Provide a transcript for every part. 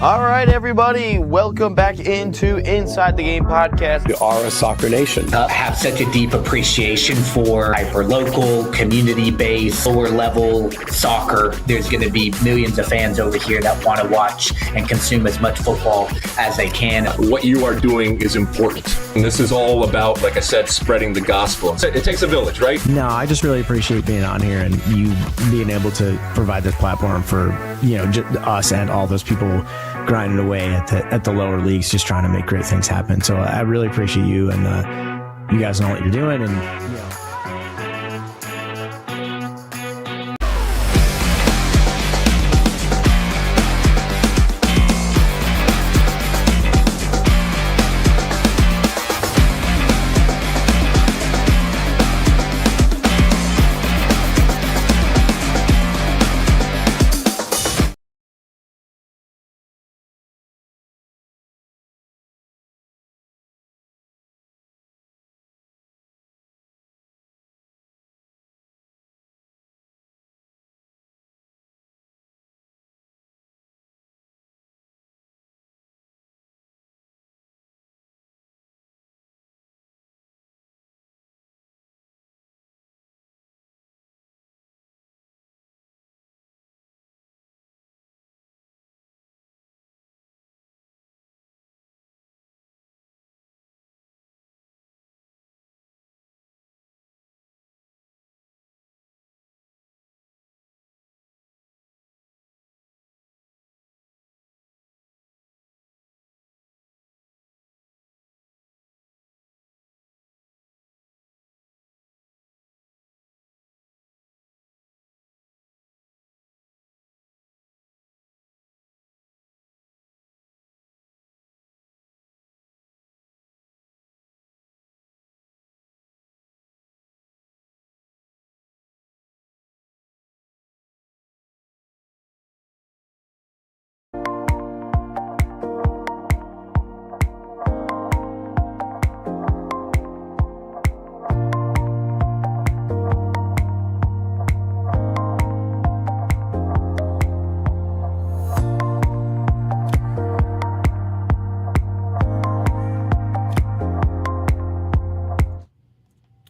All right, everybody, welcome back into Inside the Game podcast. We are a soccer nation. Have such a deep appreciation for hyper-local, community-based, lower-level soccer. There's going to be millions of fans over here that want to watch and consume as much football as they can. What you are doing is important. And this is all about, like I said, spreading the gospel. It takes a village, right? No, I just really appreciate being on here and you being able to provide this platform for, us and all those people grinding away at the lower leagues, just trying to make great things happen. So I really appreciate you, and you guys know what you're doing, and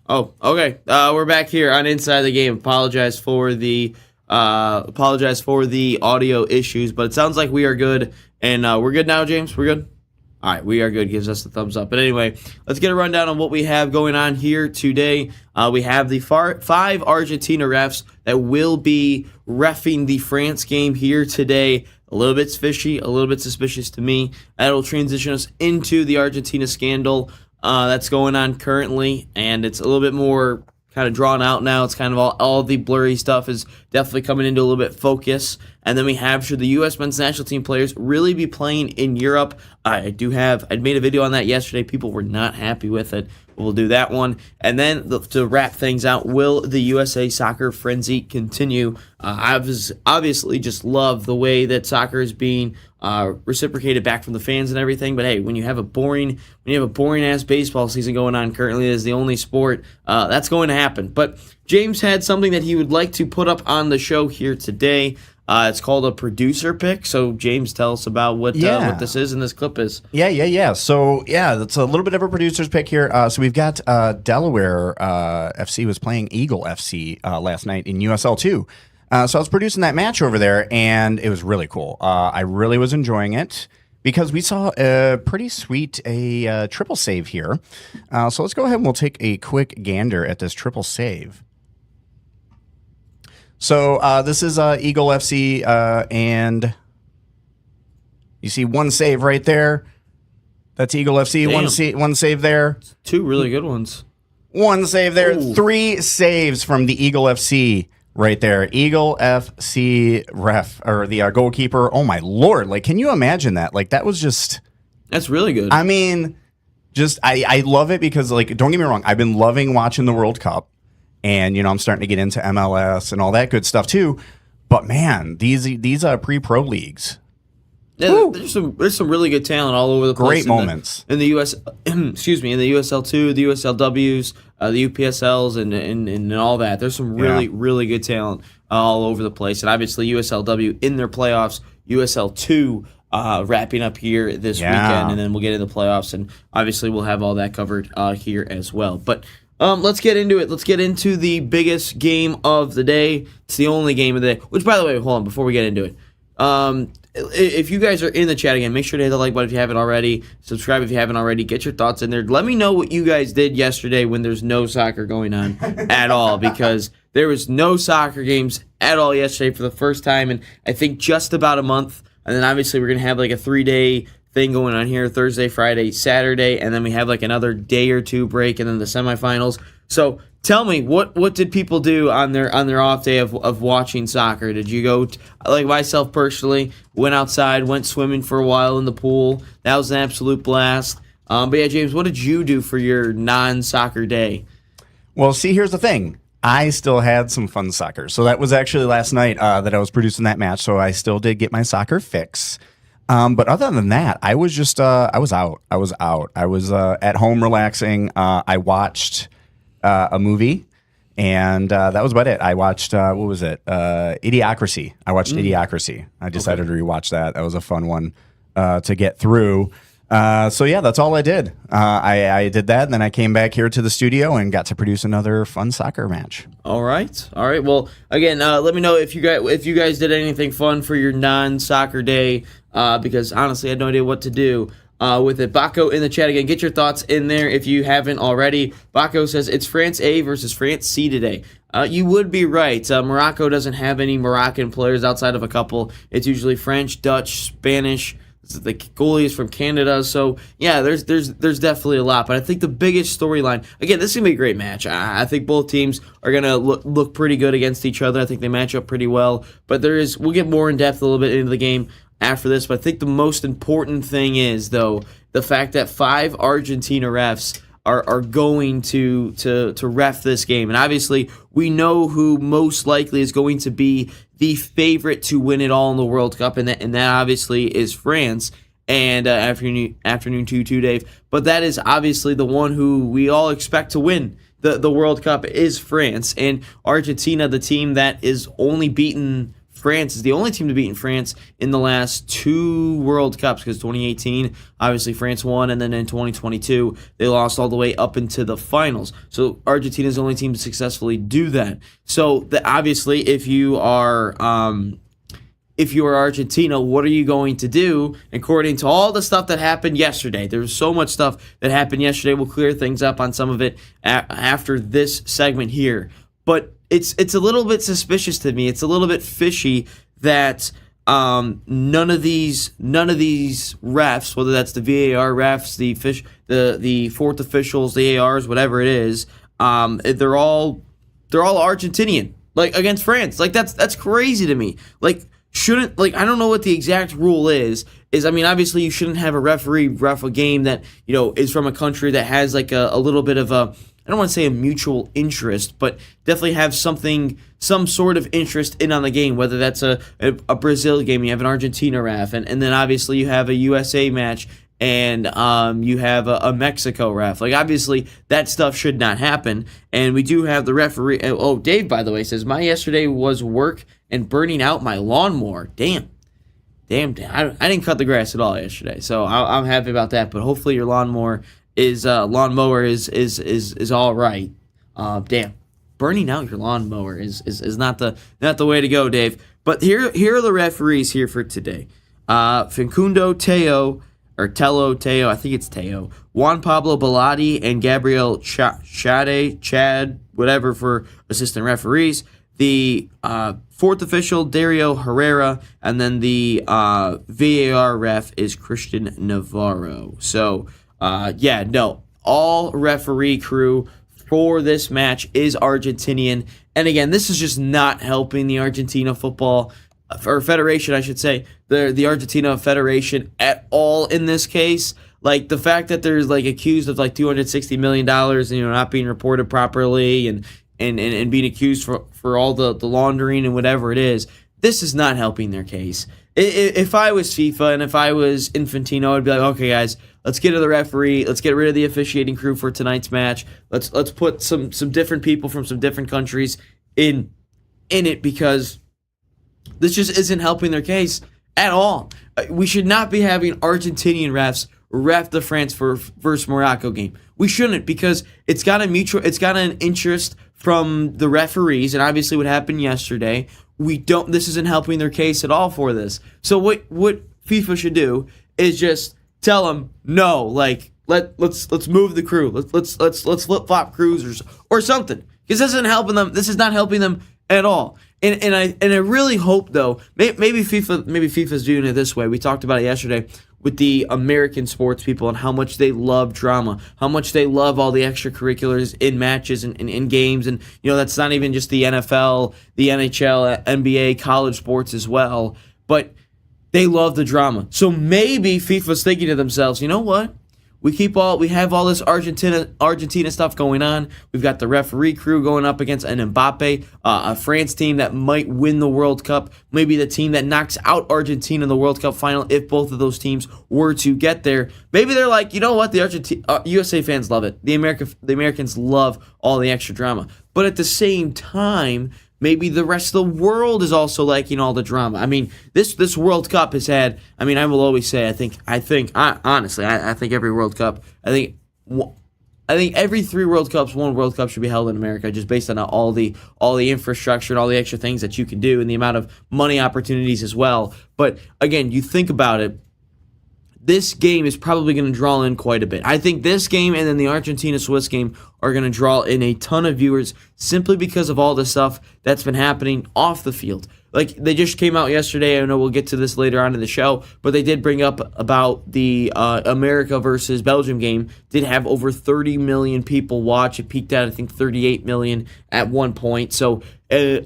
Oh, okay. We're back here on Inside the Game. Apologize for the audio issues, but it sounds like we are good, and we're good now, James. We're good. All right, we are good. Gives us the thumbs up. But anyway, let's get a rundown on what we have going on here today. We have the 5 Argentina refs that will be reffing the France game here today. A little bit fishy, a little bit suspicious to me. That'll transition us into the Argentina scandal that's going on currently, and it's a little bit more kind of drawn out now. It's kind of all the blurry stuff is definitely coming into a little bit focus. And then we have, should the U.S. men's national team players really be playing in Europe? I made a video on that yesterday. People were not happy with it. We'll do that one. And then to wrap things out, will the USA soccer frenzy continue? I obviously just love the way that soccer is being reciprocated back from the fans and everything. But hey, when you have a boring ass baseball season going on currently as the only sport, that's going to happen. But James had something that he would like to put up on the show here today. It's called a producer pick. So, James, tell us about what this is and this clip is. Yeah. So, that's a little bit of a producer's pick here. So, we've got Delaware FC was playing Eagle FC last night in USL 2. So, I was producing that match over there, and it was really cool. I really was enjoying it because we saw a pretty sweet triple save here. So, let's go ahead and we'll take a quick gander at this triple save. So this is Eagle FC, and you see one save right there. That's Eagle FC. One save there. 2 really good ones. One save there. Ooh. 3 saves from the Eagle FC right there. Eagle FC ref, or the goalkeeper. Oh, my Lord. Like, can you imagine that? Like, that was just... That's really good. I mean, I love it because, like, don't get me wrong. I've been loving watching the World Cup. And, I'm starting to get into MLS and all that good stuff, too. But, man, these are pre-pro leagues. Yeah, there's some really good talent all over the place. Great moments. In the US, excuse me, in the USL2, the USLWs, the UPSLs, and all that. There's some really good talent all over the place. And obviously USLW in their playoffs, USL2 wrapping up here this weekend, and then we'll get into the playoffs, and obviously we'll have all that covered here as well. But let's get into it. Let's get into the biggest game of the day. It's the only game of the day, which, by the way, hold on, before we get into it. If you guys are in the chat again, make sure to hit the like button if you haven't already. Subscribe if you haven't already. Get your thoughts in there. Let me know what you guys did yesterday when there's no soccer going on at all, because there was no soccer games at all yesterday for the first time in, I think, just about a month. And then obviously we're going to have like a 3-day thing going on here, Thursday, Friday, Saturday, and then we have like another day or two break, and then the semifinals. So tell me, what did people do on their off day of watching soccer? Did you go, like myself personally, went outside, went swimming for a while in the pool. That was an absolute blast. But yeah, James, what did you do for your non-soccer day? Well, see, here's the thing. I still had some fun soccer. So that was actually last night that I was producing that match. So I still did get my soccer fix. But other than that, I was just, I was out. I was at home relaxing. I watched a movie, and that was about it. I watched, what was it? Idiocracy. I watched Idiocracy. I decided to rewatch that. That was a fun one to get through. So yeah, that's all I did. I did that, and then I came back here to the studio and got to produce another fun soccer match. All right. Well, again, let me know if you guys did anything fun for your non-soccer day, because honestly, I had no idea what to do with it. Baco in the chat again. Get your thoughts in there if you haven't already. Baco says it's France A versus France C today. You would be right. Morocco doesn't have any Moroccan players outside of a couple. It's usually French, Dutch, Spanish. The goalie is from Canada, so yeah, there's definitely a lot. But I think the biggest storyline, again, this is gonna be a great match. I think both teams are gonna look pretty good against each other. I think they match up pretty well. But we'll get more in depth a little bit into the game after this. But I think the most important thing is, though, the fact that 5 Argentina refs are going to ref this game. And obviously, we know who most likely is going to be the favorite to win it all in the World Cup, and that obviously is France. And afternoon to you, Dave. But that is obviously the one who we all expect to win the World Cup is France. And Argentina, the team that is only beaten France, is the only team to beat in France in the last 2 World Cups, because 2018, obviously France won, and then in 2022, they lost all the way up into the finals. So Argentina is the only team to successfully do that. So obviously, if you are Argentina, what are you going to do? According to all the stuff that happened yesterday, there was so much stuff that happened yesterday. We'll clear things up on some of it after this segment here. But it's a little bit suspicious to me. It's a little bit fishy that none of these refs, whether that's the VAR refs, the fourth officials, the ARs, whatever it is, they're all Argentinian, like against France. Like that's crazy to me. Like I don't know what the exact rule is. I mean, obviously you shouldn't have a referee ref a game that, is from a country that has like a little bit of a, I don't want to say a mutual interest, but definitely have some sort of interest in on the game, whether that's a Brazil game, you have an Argentina ref, and then obviously you have a USA match, and you have a Mexico ref. Like, obviously, that stuff should not happen, and we do have the referee. Oh, Dave, by the way, says, my yesterday was work and burning out my lawnmower. Damn. I didn't cut the grass at all yesterday, so I'm happy about that, but hopefully your lawnmower is all right. Damn, burning out your lawnmower is not the way to go, Dave. But here are the referees here for today. Facundo Teo, or Tello Teo, I think it's Teo. Juan Pablo Bellotti and Gabriel Chad, whatever, for assistant referees. The fourth official, Dario Herrera, and then the VAR ref is Christian Navarro. So, all referee crew for this match is Argentinian. And again, this is just not helping the Argentina football, or Federation, I should say, the Argentina Federation at all in this case. Like, the fact that there's, like, accused of, like, $260 million and, not being reported properly and being accused for all the laundering and whatever it is, this is not helping their case. If I was FIFA and if I was Infantino, I'd be like, okay, guys, let's get to the referee. Let's get rid of the officiating crew for tonight's match. Let's put some different people from some different countries in it, because this just isn't helping their case at all. we should not be having Argentinian refs ref the France versus Morocco game. We shouldn't, because it's got an interest from the referees, and obviously what happened yesterday. This isn't helping their case at all for this. So what FIFA should do is just tell them no, like let's move the crew. Let's flip flop crews or something, because this isn't helping them. This is not helping them at all. And I really hope, though, maybe FIFA's doing it this way. We talked about it yesterday with the American sports people and how much they love drama, how much they love all the extracurriculars in matches and in games. And, that's not even just the NFL, the NHL, NBA, college sports as well. But they love the drama. So maybe FIFA's thinking to themselves, you know what? We have all this Argentina stuff going on. We've got the referee crew going up against an Mbappe, a France team that might win the World Cup. Maybe the team that knocks out Argentina in the World Cup final if both of those teams were to get there. Maybe they're like, you know what? The USA fans love it. The Americans love all the extra drama. But at the same time, maybe the rest of the world is also liking all the drama. I mean, this World Cup has had. I mean, I will always say, honestly, I think every World Cup. I think every 3 World Cups, 1 World Cup should be held in America, just based on all the infrastructure and all the extra things that you can do and the amount of money opportunities as well. But again, you think about it. This game is probably going to draw in quite a bit. I think this game and then the Argentina-Swiss game are going to draw in a ton of viewers simply because of all the stuff that's been happening off the field. Like, they just came out yesterday. I know we'll get to this later on in the show, but they did bring up about the America versus Belgium game. Did have over 30 million people watch. It peaked at, I think, 38 million at one point. So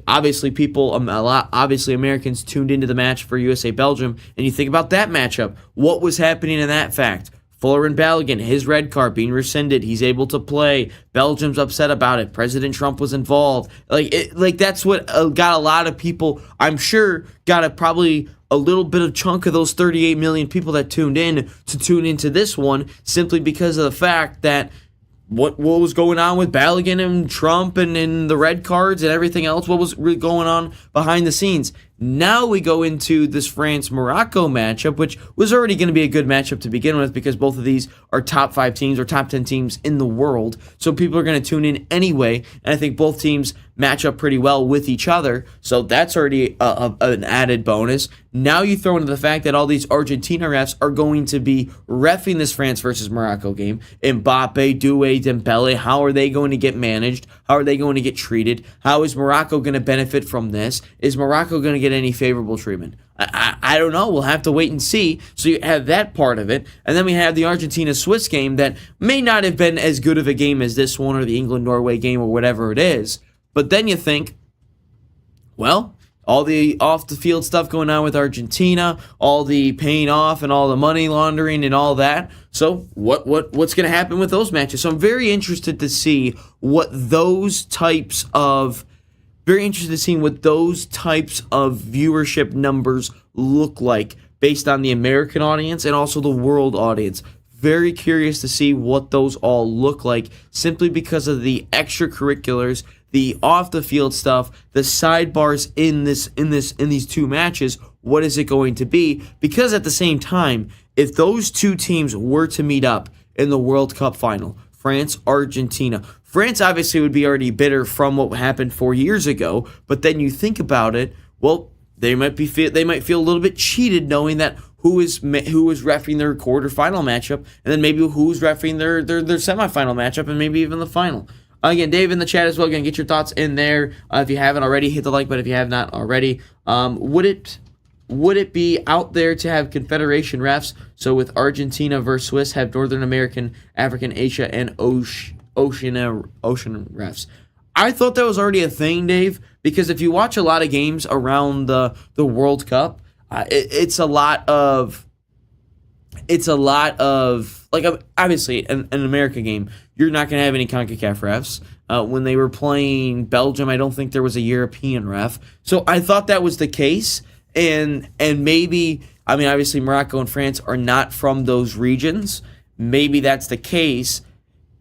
obviously obviously Americans tuned into the match for USA Belgium. And you think about that matchup. What was happening in that fact? Folarin Balogun, his red card being rescinded. He's able to play. Belgium's upset about it. President Trump was involved. That's what got a lot of people, I'm sure, got probably a little bit of chunk of those 38 million people that tuned in to tune into this one, simply because of the fact that what was going on with Balogun and Trump and the red cards and everything else, what was really going on behind the scenes. Now we go into this France-Morocco matchup, which was already going to be a good matchup to begin with because both of these are top 5 teams or top 10 teams in the world. So people are going to tune in anyway, and I think both teams match up pretty well with each other. So that's already an added bonus. Now you throw into the fact that all these Argentina refs are going to be reffing this France versus Morocco game. Mbappe, Doué, Dembele, how are they going to get managed? How are they going to get treated? How is Morocco going to benefit from this? Is Morocco going to get any favorable treatment? I don't know. We'll have to wait and see. So you have that part of it. And then we have the Argentina-Swiss game that may not have been as good of a game as this one or the England-Norway game or whatever it is. But then you think, well, all the off-the-field stuff going on with Argentina, all the paying off and all the money laundering and all that. So what's going to happen with those matches? So I'm very interested to see what those types of viewership numbers look like based on the American audience and also the world audience. Very curious to see what those all look like, simply because of the extracurriculars, the off the field stuff, the sidebars in these 2 matches. What is it going to be? Because at the same time, if those 2 teams were to meet up in the World Cup final, France, Argentina, France obviously would be already bitter from what happened 4 years ago, but then you think about it, well, they might feel a little bit cheated knowing that who is reffing their quarterfinal matchup, and then maybe who's reffing their semifinal matchup, and maybe even the final. Again, Dave in the chat as well. Again, get your thoughts in there. If you haven't already, hit the like button if you have not already. Would it be out there to have confederation refs? So with Argentina versus Swiss, have Northern American, African, Asia, and ocean refs. I thought that was already a thing, Dave, because if you watch a lot of games around the World Cup, it's a lot of like, obviously an America game, you're not going to have any CONCACAF refs. When they were playing Belgium, I don't think there was a European ref. So I thought that was the case, and maybe, I mean, obviously Morocco and France are not from those regions. Maybe that's the case.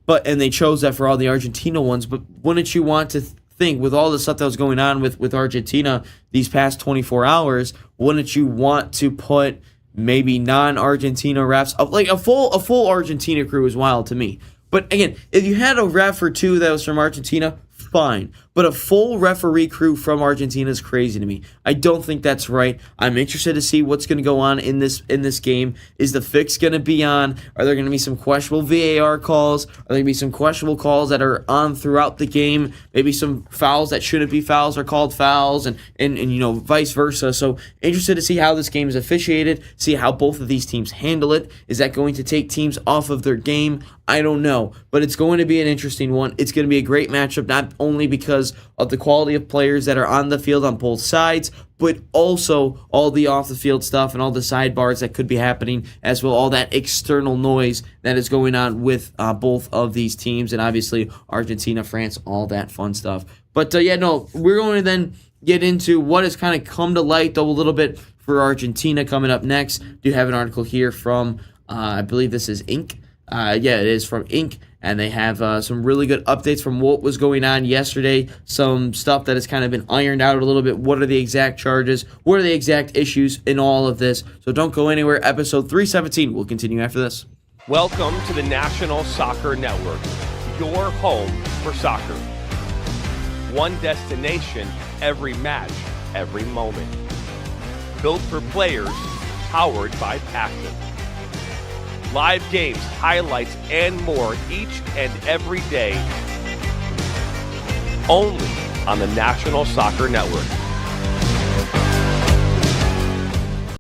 And they chose that for all the Argentina ones. But wouldn't you want to think, with all the stuff that was going on with Argentina these past 24 hours, wouldn't you want to put maybe non-Argentina refs. Like a full Argentina crew is wild to me. But again, if you had a ref or two that was from Argentina, fine. But a full referee crew from Argentina is crazy to me. I don't think that's right. I'm interested to see what's going to go on in this game. Is the fix going to be on? Are there going to be some questionable VAR calls? Are there going to be some questionable calls that are on throughout the game? Maybe some fouls that shouldn't be fouls are called fouls, and vice versa. So interested to see how this game is officiated, see how both of these teams handle it. Is that going to take teams off of their game? I don't know, but it's going to be an interesting one. It's going to be a great matchup, not only because of the quality of players that are on the field on both sides, but also all the off-the-field stuff and all the sidebars that could be happening, as well all that external noise that is going on with both of these teams, and obviously Argentina, France, all that fun stuff. But we're going to then get into what has kind of come to light, though, a little bit for Argentina coming up next. Do have an article here from, I believe this is Inc. It is from Inc. And they have some really good updates from what was going on yesterday, some stuff that has kind of been ironed out a little bit. What are the exact charges? What are the exact issues in all of this? So don't go anywhere. Episode 317 will continue after this. Welcome to the National Soccer Network, your home for soccer. One destination, every match, every moment. Built for players, powered by passion. Live games, highlights, and more each and every day. Only on the National Soccer Network.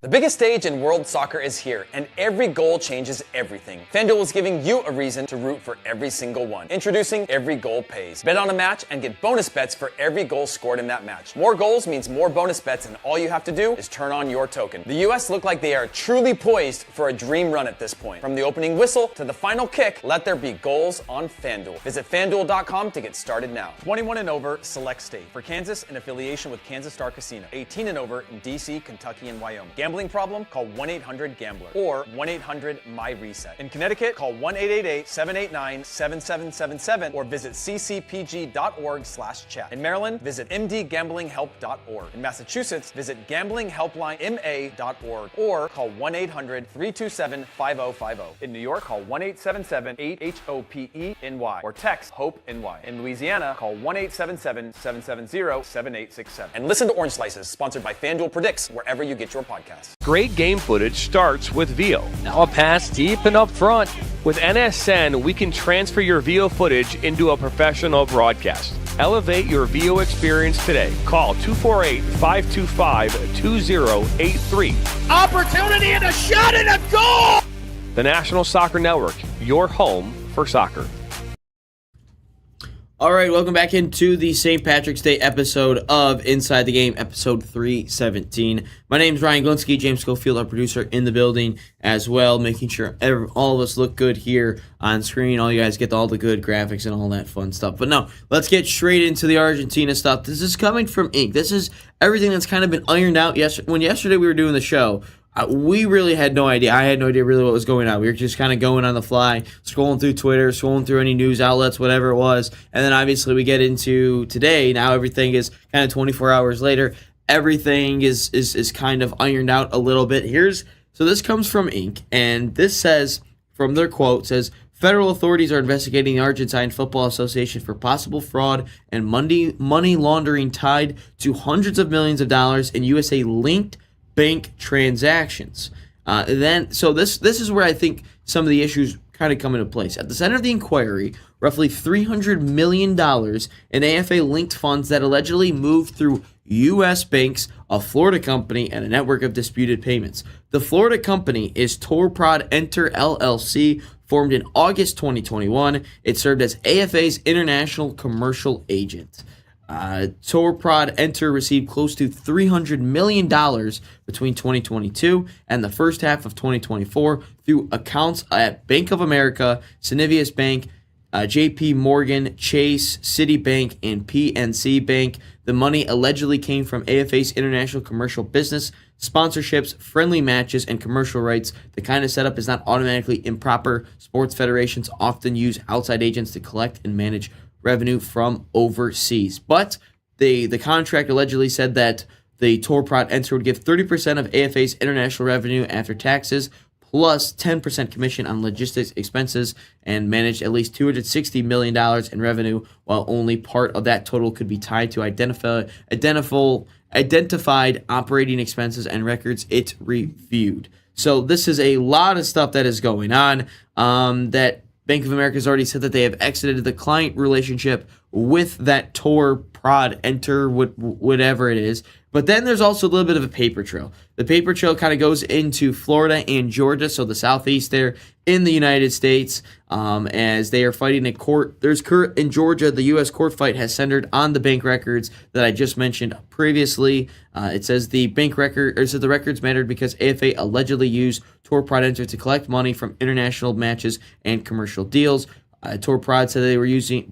The biggest stage in world soccer is here, and every goal changes everything. FanDuel is giving you a reason to root for every single one. Introducing Every Goal Pays. Bet on a match and get bonus bets for every goal scored in that match. More goals means more bonus bets, and all you have to do is turn on your token. The U.S. look like they are truly poised for a dream run at this point. From the opening whistle to the final kick, let there be goals on FanDuel. Visit FanDuel.com to get started now. 21 and over, select state. For Kansas, in affiliation with Kansas Star Casino. 18 and over in D.C., Kentucky, and Wyoming. Gambling problem? Call 1-800-GAMBLER or 1-800-MY-RESET. In Connecticut, call 1-888-789-7777 or visit ccpg.org/chat. In Maryland, visit mdgamblinghelp.org. In Massachusetts, visit gamblinghelplinema.org or call 1-800-327-5050. In New York, call 1-877-8-HOPE-NY or text HOPE-NY. In Louisiana, call 1-877-770-7867. And listen to Orange Slices, sponsored by FanDuel Predicts, wherever you get your podcasts. Great game footage starts with Vio. Now a pass deep and up front. With NSN, we can transfer your Vio footage into a professional broadcast. Elevate your Vio experience today. Call 248-525-2083. Opportunity and a shot and a goal! The National Soccer Network, your home for soccer. All right, welcome back into the St. Patrick's Day episode of Inside the Game, episode 317. My name is Ryan Glinsky, James Schofield, our producer, in the building as well, making sure all of us look good here on screen. All you guys get all the good graphics and all that fun stuff. But no, let's get straight into the Argentina stuff. This is coming from Inc. This is everything that's kind of been ironed out. Yesterday we were doing the show, we really had no idea. I had no idea really what was going on. We were just kind of going on the fly, scrolling through Twitter, scrolling through any news outlets, whatever it was. And then obviously we get into today. Now everything is kind of 24 hours later. Everything is kind of ironed out a little bit. So this comes from Inc. And this says, from their quote, says, federal authorities are investigating the Argentine Football Association for possible fraud and money laundering tied to hundreds of millions of dollars in USA-linked bank transactions. So this is where I think some of the issues kind of come into place. At the center of the inquiry, roughly $300 million in AFA-linked funds that allegedly moved through U.S. banks, a Florida company, and a network of disputed payments. The Florida company is Torprod Enter LLC, formed in August 2021. It served as AFA's international commercial agent. Torprod Enter received close to $300 million between 2022 and the first half of 2024 through accounts at Bank of America, Synovus Bank, JP Morgan, Chase, Citibank, and PNC Bank. The money allegedly came from AFA's international commercial business, sponsorships, friendly matches, and commercial rights. The kind of setup is not automatically improper. Sports federations often use outside agents to collect and manage revenue from overseas. But the contract allegedly said that the Tor Prod Enter would give 30% of AFA's international revenue after taxes, plus 10% commission on logistics expenses, and manage at least $260 million in revenue, while only part of that total could be tied to identified operating expenses and records it reviewed. So this is a lot of stuff that is going on. That Bank of America has already said that they have exited the client relationship with that Tor Prod Enter, whatever it is. But then there's also a little bit of a paper trail. The paper trail kind of goes into Florida and Georgia, so the southeast there in the United States, as they are fighting in court. In Georgia, the U.S. court fight has centered on the bank records that I just mentioned previously. It says the records mattered because AFA allegedly used Tor Prod Enter to collect money from international matches and commercial deals. Tor Prod said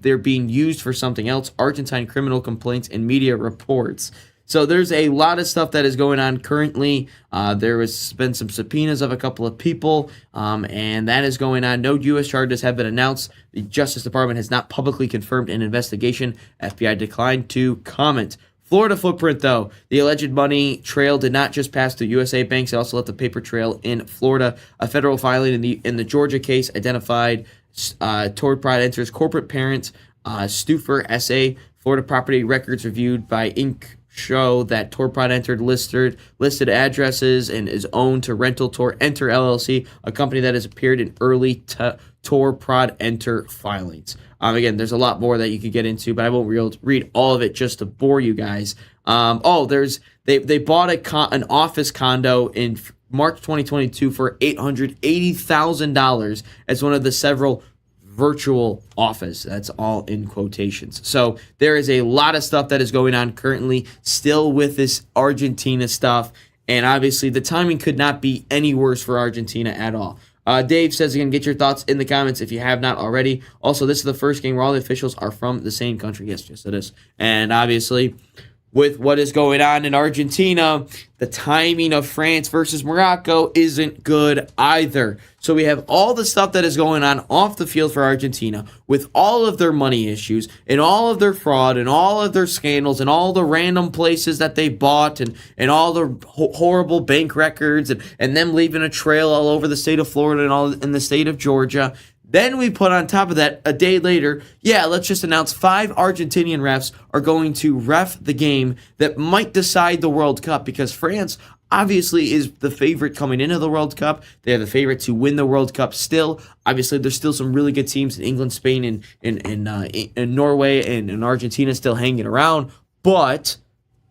they're being used for something else: Argentine criminal complaints and media reports. So there's a lot of stuff that is going on currently. There has been some subpoenas of a couple of people, and that is going on. No U.S. charges have been announced. The Justice Department has not publicly confirmed an investigation. FBI declined to comment. Florida footprint, though. The alleged money trail did not just pass through USA banks. It also left a paper trail in Florida. A federal filing in the Georgia case identified Tor Prod Enter's corporate parent, Stufer S.A. Florida property records reviewed by Inc. show that Tor Prod Enter listed addresses and is owned to Rental Tor Enter LLC, a company that has appeared in early Tor Prod Enter filings. Again, there's a lot more that you could get into, but I won't read all of it just to bore you guys. They bought an office condo in March 2022 for $880,000 as one of the several virtual office. That's all in quotations. So there is a lot of stuff that is going on currently still with this Argentina stuff. And obviously the timing could not be any worse for Argentina at all. Dave says again, get your thoughts in the comments if you have not already. Also, this is the first game where all the officials are from the same country. Yes, it is. And obviously, with what is going on in Argentina, the timing of France versus Morocco isn't good either. So we have all the stuff that is going on off the field for Argentina with all of their money issues and all of their fraud and all of their scandals and all the random places that they bought and all the horrible bank records and them leaving a trail all over the state of Florida and all in the state of Georgia. Then we put on top of that, a day later, let's just announce 5 Argentinian refs are going to ref the game that might decide the World Cup, because France obviously is the favorite coming into the World Cup. They're the favorite to win the World Cup still. Obviously, there's still some really good teams in England, Spain, and Norway, and Argentina still hanging around. But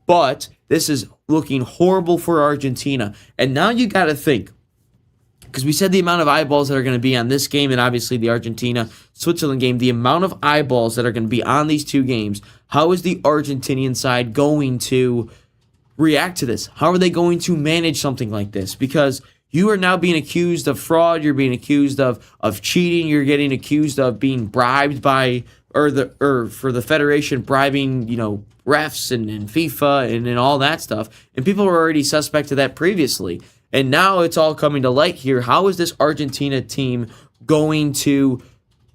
this is looking horrible for Argentina. And now you got to think, because we said the amount of eyeballs that are going to be on this game and obviously the Argentina-Switzerland game, the amount of eyeballs that are going to be on these two games, how is the Argentinian side going to react to this? How are they going to manage something like this? Because you are now being accused of fraud, you're being accused of cheating, you're getting accused of being bribed by, for the Federation bribing, refs and FIFA and all that stuff. And people were already suspect of that previously. And now it's all coming to light here. How is this Argentina team going to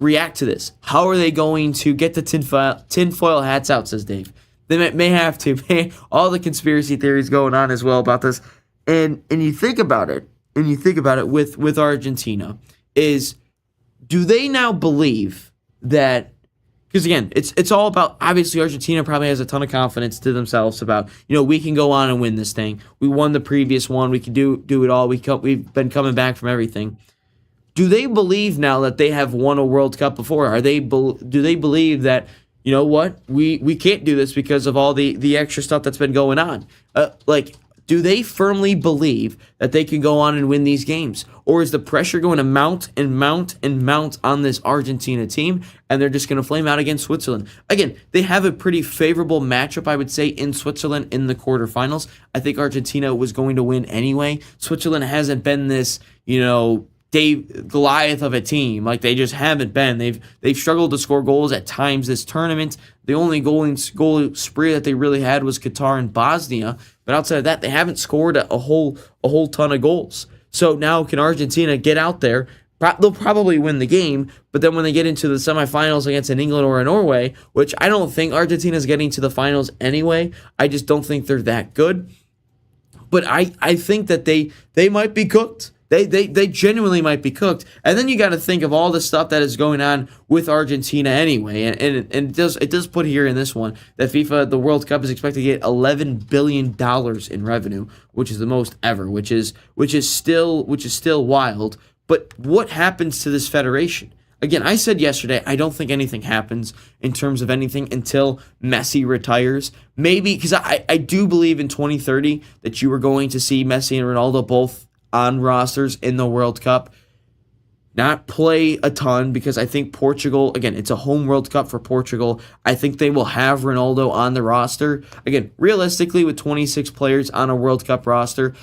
react to this? How are they going to get the tinfoil hats out, says Dave. They may have to. All the conspiracy theories going on as well about this. And you think about it, with Argentina, is do they now believe that, because again, it's all about, obviously Argentina probably has a ton of confidence to themselves about, we can go on and win this thing. We won the previous one. We can do it all. We've been coming back from everything. Do they believe now that they have won a World Cup before? Do they believe that, we can't do this because of all the extra stuff that's been going on? Do they firmly believe that they can go on and win these games? Or is the pressure going to mount and mount and mount on this Argentina team, and they're just going to flame out against Switzerland? Again, they have a pretty favorable matchup, I would say, in Switzerland in the quarterfinals. I think Argentina was going to win anyway. Switzerland hasn't been this, Goliath of a team. They just haven't been. They've struggled to score goals at times this tournament. The only goal spree that they really had was Qatar and Bosnia. But outside of that, they haven't scored a whole ton of goals. So now can Argentina get out there, they'll probably win the game, but then when they get into the semifinals against an England or a Norway, which I don't think Argentina's getting to the finals anyway, I just don't think they're that good. But I think that they might be cooked. They genuinely might be cooked. And then you got to think of all the stuff that is going on with Argentina anyway. And it does put here in this one that FIFA, the World Cup, is expected to get $11 billion in revenue, which is the most ever, which is still wild. But what happens to this federation? Again, I said yesterday, I don't think anything happens in terms of anything until Messi retires. Maybe, because I do believe in 2030 that you are going to see Messi and Ronaldo both on rosters in the World Cup. Not play a ton, because I think Portugal, again, it's a home World Cup for Portugal. I think they will have Ronaldo on the roster. Again, realistically, with 26 players on a World Cup roster,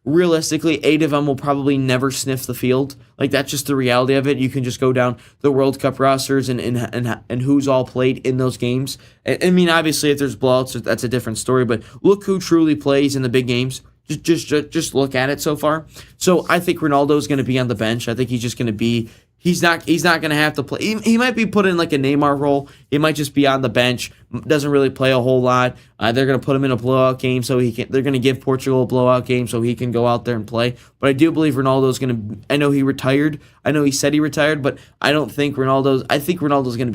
realistically, 8 of them will probably never sniff the field. Like, that's just the reality of it. You can just go down the World Cup rosters and who's all played in those games. I mean, obviously, if there's blowouts, that's a different story, but look who truly plays in the big games. Just look at it so far. So I think Ronaldo's going to be on the bench. I think he's just going to be. He's not going to have to play. He might be put in like a Neymar role. He might just be on the bench. Doesn't really play a whole lot. They're going to put him in a blowout game so he can. They're going to give Portugal a blowout game so he can go out there and play. But I do believe Ronaldo's going to. I know he retired. I know he said he retired, but I don't think Ronaldo's. I think Ronaldo's going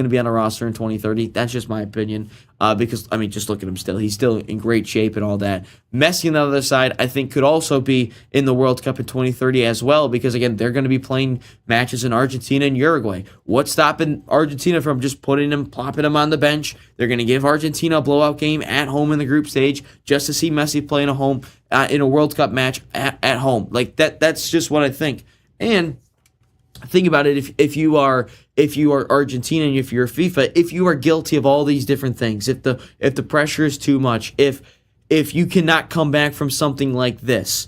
to be on a roster in 2030. That's just my opinion. Because I mean, just look at him still. He's still in great shape and all that. Messi on the other side, I think, could also be in the World Cup in 2030 as well. Because again, they're going to be playing matches in Argentina and Uruguay. What's stopping Argentina from just plopping him on the bench? They're going to give Argentina a blowout game at home in the group stage just to see Messi play in a World Cup match at home. Like that's just what I think. And think about it, if you are Argentina and if you're FIFA, if you are guilty of all these different things, if the pressure is too much, if you cannot come back from something like this,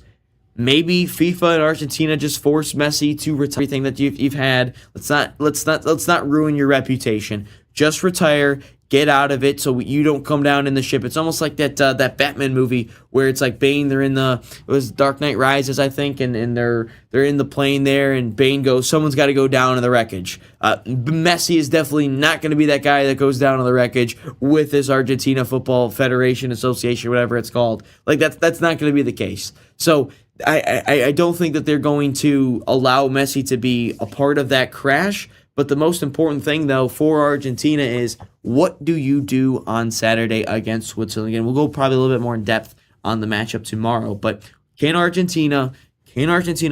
maybe FIFA and Argentina just force Messi to retire everything that you've had. Let's not ruin your reputation. Just retire. Get out of it so you don't come down in the ship. It's almost like that Batman movie where it's like Bane. It was Dark Knight Rises, I think, and they're in the plane there, and Bane goes, someone's got to go down in the wreckage. Messi is definitely not going to be that guy that goes down in the wreckage with this Argentina Football Federation Association, whatever it's called. Like that's not going to be the case. So I don't think that they're going to allow Messi to be a part of that crash. But the most important thing, though, for Argentina is what do you do on Saturday against Switzerland? Again, we'll go probably a little bit more in depth on the matchup tomorrow. But can Argentina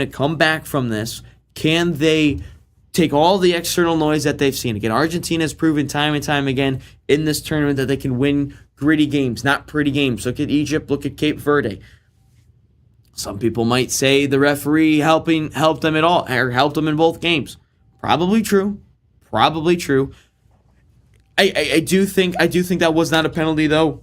come back from this? Can they take all the external noise that they've seen? Again, Argentina has proven time and time again in this tournament that they can win gritty games, not pretty games. Look at Egypt. Look at Cape Verde. Some people might say the referee helped them at all, or helped them in both games. Probably true. I do think that was not a penalty though.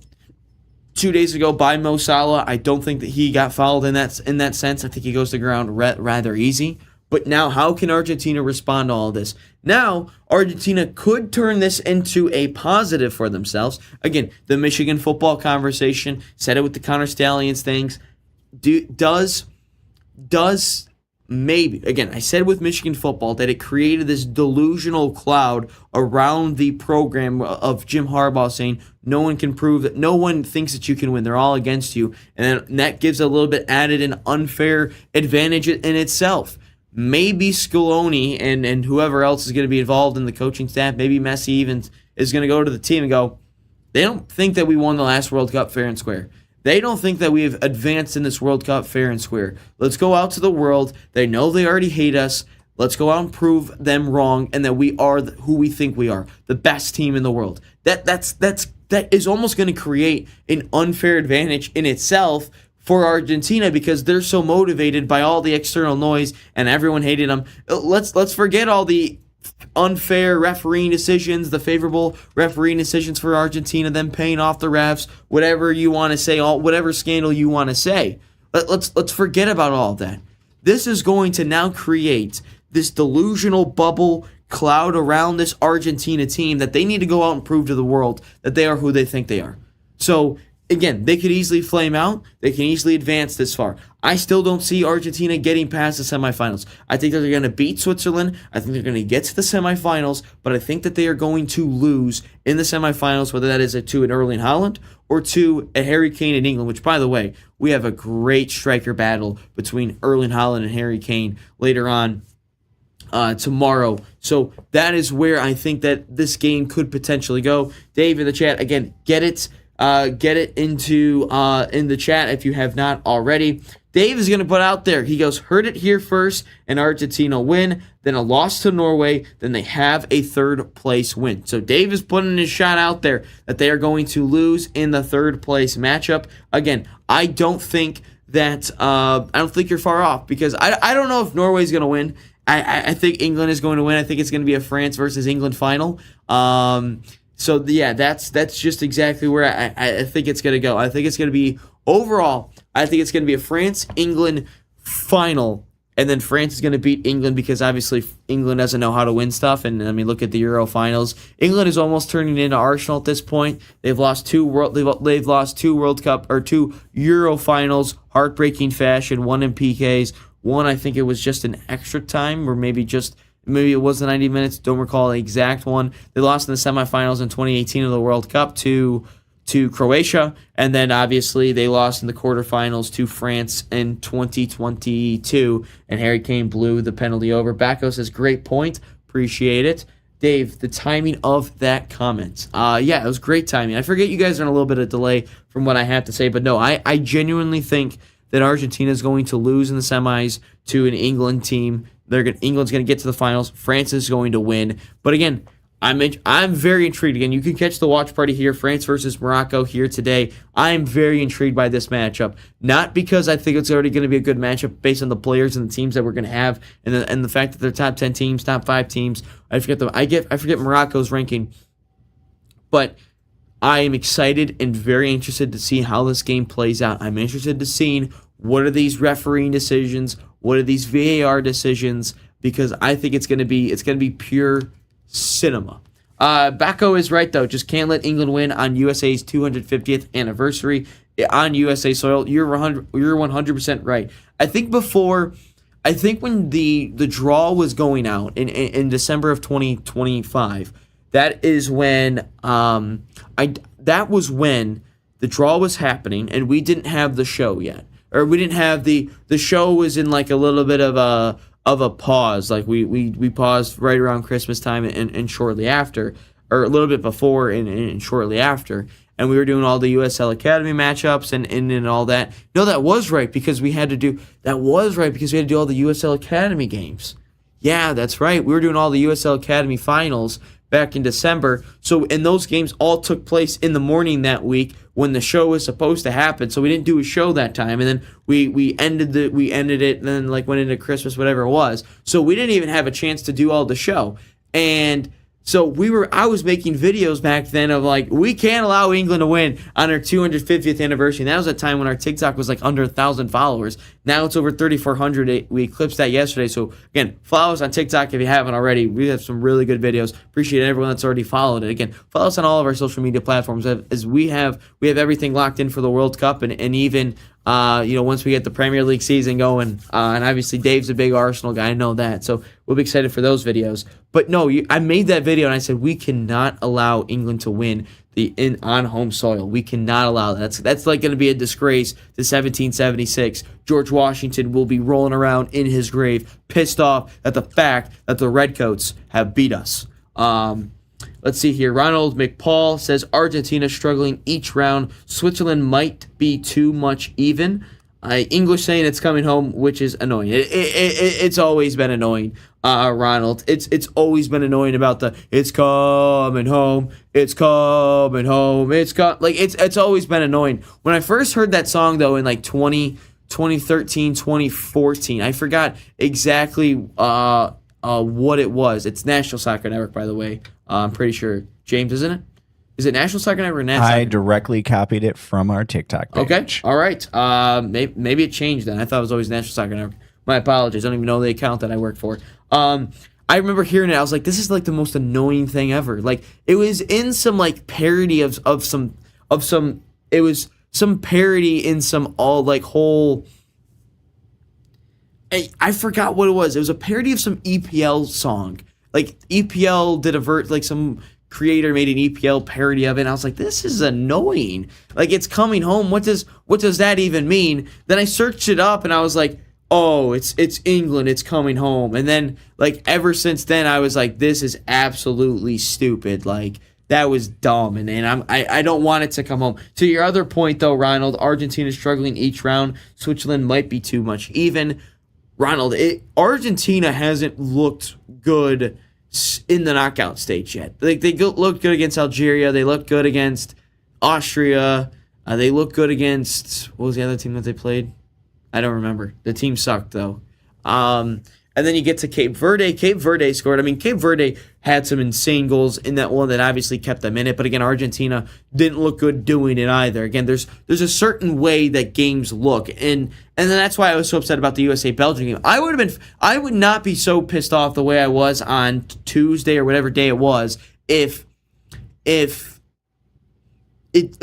2 days ago by Mo Salah, I don't think that he got fouled in that sense. I think he goes to the ground rather easy. But now, how can Argentina respond to all this? Now, Argentina could turn this into a positive for themselves. Again, the Michigan football conversation, said it with the Connor Stallions things. Does maybe, again, I said with Michigan football that it created this delusional cloud around the program of Jim Harbaugh saying no one can prove that, no one thinks that you can win. They're all against you. And that gives a little bit added an unfair advantage in itself. Maybe Scaloni and whoever else is going to be involved in the coaching staff, maybe Messi even is going to go to the team and go, they don't think that we won the last World Cup fair and square. They don't think that we've advanced in this World Cup fair and square. Let's go out to the world. They know they already hate us. Let's go out and prove them wrong and that we are who we think we are, the best team in the world. That is almost going to create an unfair advantage in itself for Argentina because they're so motivated by all the external noise and everyone hated them. Let's forget all the unfair refereeing decisions, the favorable refereeing decisions for Argentina, them paying off the refs, whatever you want to say, whatever scandal you want to say. Let's forget about all of that. This is going to now create this delusional bubble cloud around this Argentina team that they need to go out and prove to the world that they are who they think they are. So again, they could easily flame out. They can easily advance this far. I still don't see Argentina getting past the semifinals. I think that they're going to beat Switzerland. I think they're going to get to the semifinals, but I think that they are going to lose in the semifinals, whether that is to an Erling Haaland or to a Harry Kane in England, which, by the way, we have a great striker battle between Erling Haaland and Harry Kane later on tomorrow. So that is where I think that this game could potentially go. Dave in the chat, again, get it into in the chat if you have not already. Dave is going to put out there, he goes, heard it here first, and Argentina win, then a loss to Norway, then they have a third place win. So Dave is putting his shot out there that they are going to lose in the third place matchup. Again, I don't think that I don't think you're far off, because I don't know if Norway's going to win. I think England is going to win. I think it's going to be a France versus England final. So yeah, that's just exactly where I think it's going to go. I think it's going to be overall. I think it's going to be a France-England final, and then France is going to beat England because obviously England doesn't know how to win stuff. And I mean, look at the Euro finals. England is almost turning into Arsenal at this point. They've lost two World Cup or two Euro finals, heartbreaking fashion. One in PKs. One, I think it was just an extra time, or maybe it was the 90 minutes. Don't recall the exact one. They lost in the semifinals in 2018 of the World Cup to Croatia, and then obviously they lost in the quarterfinals to France in 2022, and Harry Kane blew the penalty over. Backo says, great point. Appreciate it. Dave, the timing of that comment. Yeah, it was great timing. I forget you guys are on a little bit of delay from what I have to say, but no, I genuinely think that Argentina is going to lose in the semis to an England team. England's going to get to the finals. France is going to win. But again, I'm very intrigued. Again, you can catch the watch party here, France versus Morocco here today. I am very intrigued by this matchup. Not because I think it's already going to be a good matchup based on the players and the teams that we're going to have, and the fact that they're top 10 teams, top 5 teams. I forget Morocco's ranking, but I am excited and very interested to see how this game plays out. I'm interested to see what are these refereeing decisions, what are these VAR decisions, because I think it's going to be pure cinema. Backo is right though. Just can't let England win on USA's 250th anniversary on USA soil. You're 100% right. I think when the draw was going out in December of 2025. That is when that was when the draw was happening, and we didn't have the show yet, or we didn't have the show was in like a little bit of a pause. Like we paused right around Christmas time and shortly after, or a little bit before and shortly after, and we were doing all the USL Academy matchups and all that. No, that was right because we had to do all the USL Academy games. Yeah, that's right. We were doing all the USL Academy finals back in December. So, and those games all took place in the morning that week when the show was supposed to happen. So we didn't do a show that time, and then we ended it, and then like went into Christmas, whatever it was. So we didn't even have a chance to do all the show. And so I was making videos back then of like, we can't allow England to win on our 250th anniversary. And that was a time when our TikTok was like under 1,000 followers. Now it's over 3,400. We eclipsed that yesterday. So again, follow us on TikTok if you haven't already. We have some really good videos. Appreciate everyone that's already followed it. Again, follow us on all of our social media platforms as we have everything locked in for the World Cup, and even once we get the Premier League season going, and obviously Dave's a big Arsenal guy, I know that, so we'll be excited for those videos. But no, I made that video and I said we cannot allow England to win on home soil. We cannot allow that. That's like going to be a disgrace to 1776. George Washington will be rolling around in his grave, pissed off at the fact that the Redcoats have beat us. Let's see here. Ronald McPaul says Argentina struggling each round. Switzerland might be too much even. English saying it's coming home, which is annoying. It's always been annoying, Ronald. It's always been annoying about it's coming home. It's coming home. It's always been annoying. When I first heard that song though in like 2013, 2014, I forgot exactly what it was. It's National Soccer Network, by the way. I'm pretty sure. James, isn't it? Is it National Soccer Network or Nat Soccer? I directly copied it from our TikTok page. Okay, all right. Maybe it changed then. I thought it was always National Soccer Network. My apologies. I don't even know the account that I work for. I remember hearing it. I was like, this is like the most annoying thing ever. Like, it was in some like parody of some. It was parody in some whole. I forgot what it was. It was a parody of some EPL song. Like EPL did some creator made an EPL parody of it. And I was like, this is annoying. Like, it's coming home. What does that even mean? Then I searched it up and I was like, oh, it's England. It's coming home. And then ever since then, I was like, this is absolutely stupid. Like, that was dumb. And I don't want it to come home. To your other point though, Ronald, Argentina struggling each round. Switzerland might be too much even. Ronald, Argentina hasn't looked good in the knockout stage yet. They looked good against Algeria. They looked good against Austria. They looked good against, what was the other team that they played? I don't remember. The team sucked, though. And then you get to Cape Verde. Cape Verde scored. I mean, Cape Verde had some insane goals in that one that obviously kept them in it. But again, Argentina didn't look good doing it either. Again, there's a certain way that games look. And then that's why I was so upset about the USA-Belgium game. I would not be so pissed off the way I was on Tuesday or whatever day it was if it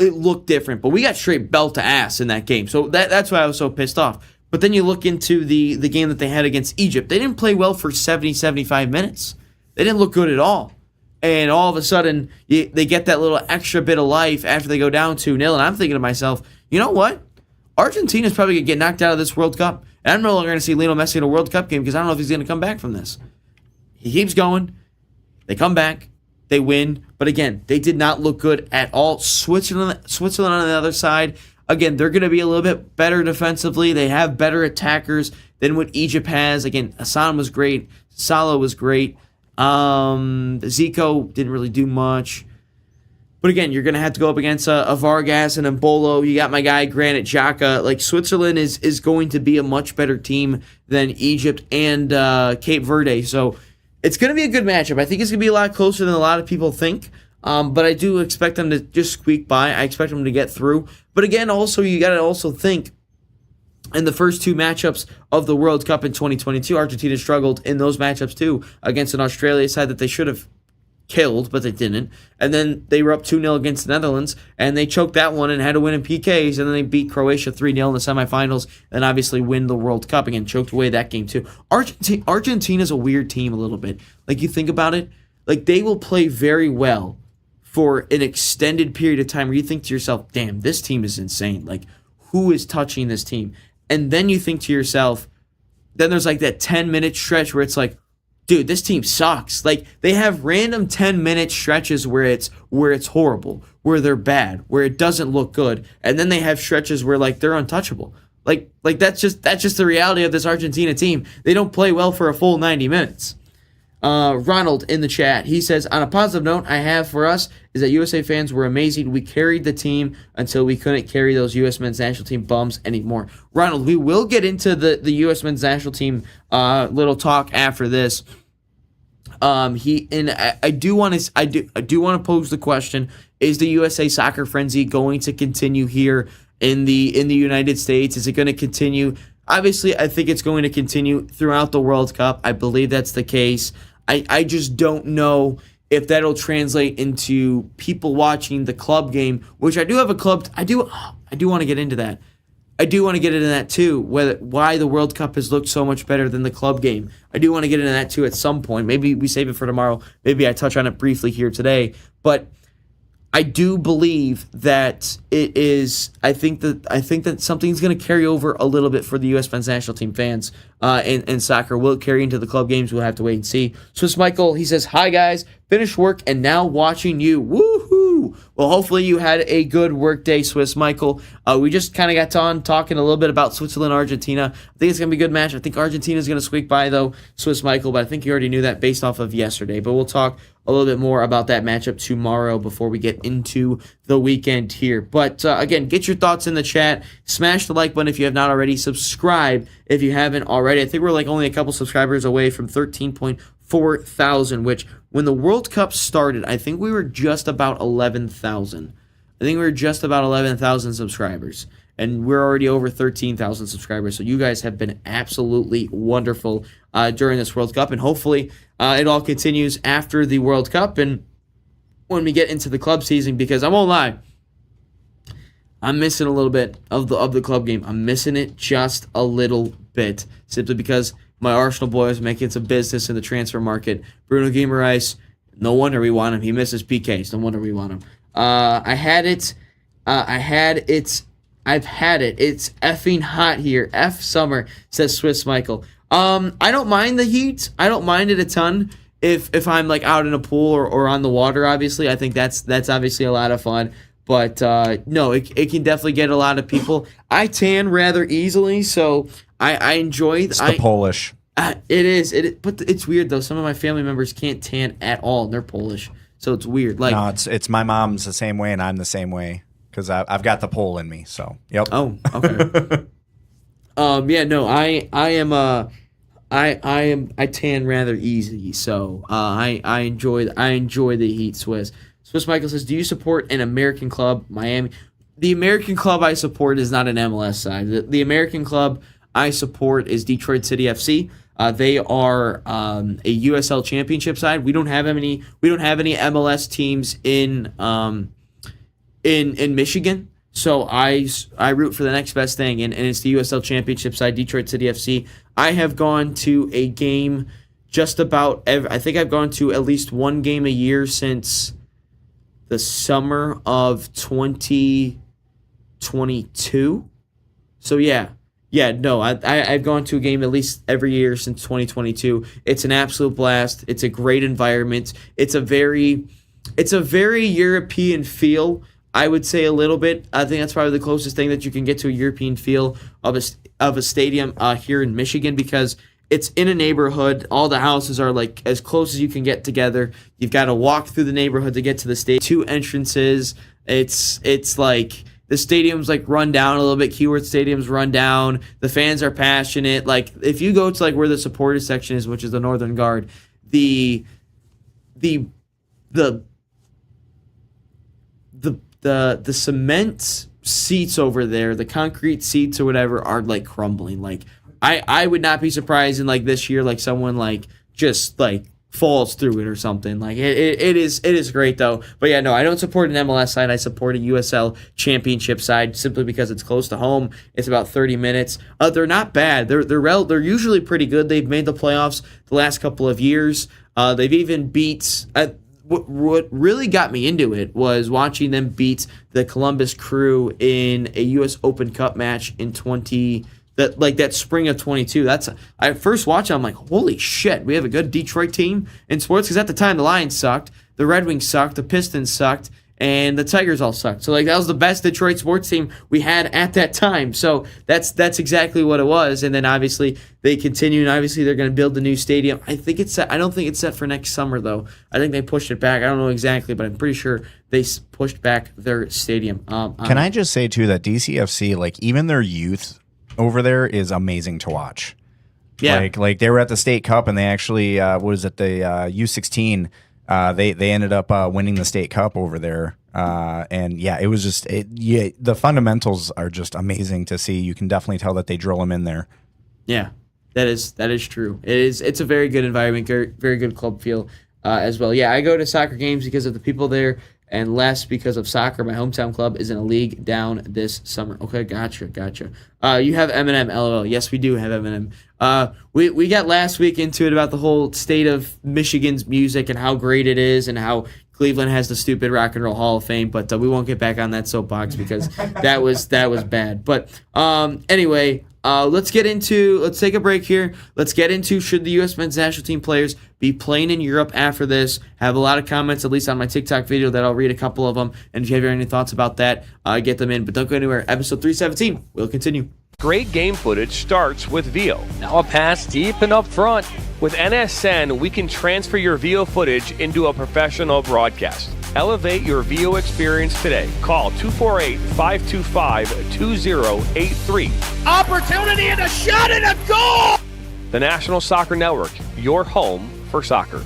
looked different. But we got straight belt to ass in that game. So that's why I was so pissed off. But then you look into the game that they had against Egypt. They didn't play well for 70, 75 minutes. They didn't look good at all. And all of a sudden, they get that little extra bit of life after they go down 2-0. And I'm thinking to myself, you know what? Argentina's probably going to get knocked out of this World Cup. And I'm no longer going to see Lionel Messi in a World Cup game because I don't know if he's going to come back from this. He keeps going. They come back. They win. But again, they did not look good at all. Switzerland on the other side. Again, they're going to be a little bit better defensively. They have better attackers than what Egypt has. Again, Hassan was great. Salah was great. Zico didn't really do much. But again, you're going to have to go up against a Vargas and a Mbolo. You got my guy, Granit Xhaka. Like, Switzerland is going to be a much better team than Egypt and Cape Verde. So it's going to be a good matchup. I think it's going to be a lot closer than a lot of people think. But I do expect them to just squeak by. I expect them to get through. But again, also, you got to also think in the first two matchups of the World Cup in 2022, Argentina struggled in those matchups too against an Australia side that they should have killed, but they didn't. And then they were up 2-0 against the Netherlands, and they choked that one and had to win in PKs, and then they beat Croatia 3-0 in the semifinals, and obviously win the World Cup. Again, choked away that game too. Argentina's a weird team a little bit. Like, you think about it, like, they will play very well for an extended period of time where you think to yourself, damn, this team is insane. Like, who is touching this team? And then you think to yourself, then there's like that 10-minute stretch where it's like, dude, this team sucks. Like, they have random 10-minute stretches where it's horrible, where they're bad, where it doesn't look good. And then they have stretches where, like, they're untouchable. Like that's just the reality of this Argentina team. They don't play well for a full 90 minutes. Ronald in the chat, he says, on a positive note I have for us is that USA fans were amazing. We carried the team until we couldn't carry those U.S. men's national team bums anymore. Ronald, we will get into the U.S. men's national team little talk after this. I do want to pose the question: is the USA Soccer Frenzy going to continue here in the United States? Is it going to continue? Obviously, I think it's going to continue throughout the World Cup. I believe that's the case. I just don't know if that'll translate into people watching the club game, which I do have a club. I do want to get into that. I do want to get into that too, why the World Cup has looked so much better than the club game. I do want to get into that too at some point. Maybe we save it for tomorrow. Maybe I touch on it briefly here today. But I do believe that it is. I think that something's going to carry over a little bit for the U.S. men's national team fans in soccer. Will it carry into the club games? We'll have to wait and see. Swiss Michael, he says, "Hi guys, finished work and now watching you. Woohoo!" Well, hopefully you had a good work day, Swiss Michael. We just kind of got on talking a little bit about Switzerland, Argentina. I think it's going to be a good match. I think Argentina's going to squeak by though, Swiss Michael. But I think you already knew that based off of yesterday. But we'll talk a little bit more about that matchup tomorrow before we get into the weekend here. But again, get your thoughts in the chat. Smash the like button if you have not already. Subscribe if you haven't already. I think we're like only a couple subscribers away from 13.4 thousand, which when the World Cup started, I think we were just about 11,000. I think we were just about 11,000 subscribers. And we're already over 13,000 subscribers. So you guys have been absolutely wonderful during this World Cup. And hopefully it all continues after the World Cup and when we get into the club season. Because I won't lie, I'm missing a little bit of the club game. I'm missing it just a little bit, simply because my Arsenal boys making some business in the transfer market. Bruno Guimaraes, no wonder we want him. He misses PKs. No wonder we want him. I've had it. It's effing hot here. F summer, says Swiss Michael. I don't mind the heat. I don't mind it a ton. If I'm like out in a pool or on the water, obviously, I think that's obviously a lot of fun. But no, it can definitely get a lot of people. I tan rather easily, so I enjoy. It's the Polish. It is. But it's weird though. Some of my family members can't tan at all, and they're Polish, so it's weird. Like, no, it's my mom's the same way, and I'm the same way because I've got the Pole in me. So yep. Oh, okay. Yeah, no, I tan rather easy, so I enjoy the heat. Swiss Michael says, do you support an American club, Miami? The American club I support is not an MLS side. The American club I support is Detroit City FC. They are a USL Championship side. We don't have any MLS teams in Michigan. So I root for the next best thing, and it's the USL Championship side, Detroit City FC. I have gone to a game just about I think I've gone to at least one game a year since the summer of 2022. So yeah, no, I've gone to a game at least every year since 2022. It's an absolute blast. It's a great environment. It's a very European feel. I would say a little bit. I think that's probably the closest thing that you can get to a European feel of a stadium here in Michigan, because it's in a neighborhood. All the houses are like as close as you can get together. You've got to walk through the neighborhood to get to the stadium. 2 entrances. It's like the stadium's like run down a little bit. Keyworth Stadium's run down. The fans are passionate. Like if you go to like where the supporters section is, which is the Northern Guard, the cement seats over there, the concrete seats or whatever, are like crumbling. Like I would not be surprised in like this year, like someone like just like falls through it or something. Like it is great though. But yeah, no, I don't support an MLS side. I support a USL Championship side simply because it's close to home. It's about 30 minutes. They're not bad. They're usually pretty good. They've made the playoffs the last couple of years. They've even beat. What really got me into it was watching them beat the Columbus Crew in a U.S. Open Cup match in that spring of 22. I first watched it, I'm like, holy shit, we have a good Detroit team in sports, because at the time the Lions sucked, the Red Wings sucked, the Pistons sucked, and the Tigers all sucked. So like that was the best Detroit sports team we had at that time. So that's exactly what it was. And then obviously they continue, and obviously they're going to build the new stadium. I think it's set. I don't think it's set for next summer though. I think they pushed it back. I don't know exactly, but I'm pretty sure they pushed back their stadium. Can I just say too that DCFC, like even their youth over there is amazing to watch. Yeah, like they were at the state cup, and they actually was at the U16. They ended up winning the state cup over there, and yeah, it was just the fundamentals are just amazing to see. You can definitely tell that they drill them in there. Yeah, that is true. It's a very good environment, very good club feel as well. Yeah, I go to soccer games because of the people there, and less because of soccer. My hometown club is in a league down this summer. Okay, gotcha. You have Eminem, LOL. Yes, we do have Eminem. We got last week into it about the whole state of Michigan's music and how great it is, and how Cleveland has the stupid Rock and Roll Hall of Fame, but we won't get back on that soapbox because that was bad. But anyway, let's take a break here. Let's get into, should the U.S. men's national team players be playing in Europe after this? Have a lot of comments, at least on my TikTok video, that I'll read a couple of them. And if you have any thoughts about that, get them in. But don't go anywhere. Episode 317 will continue. Great game footage starts with VIO. Now a pass deep and up front. With NSN, we can transfer your VIO footage into a professional broadcast. Elevate your VIO experience today. Call 248-525-2083. Opportunity and a shot and a goal! The National Soccer Network, your home for soccer.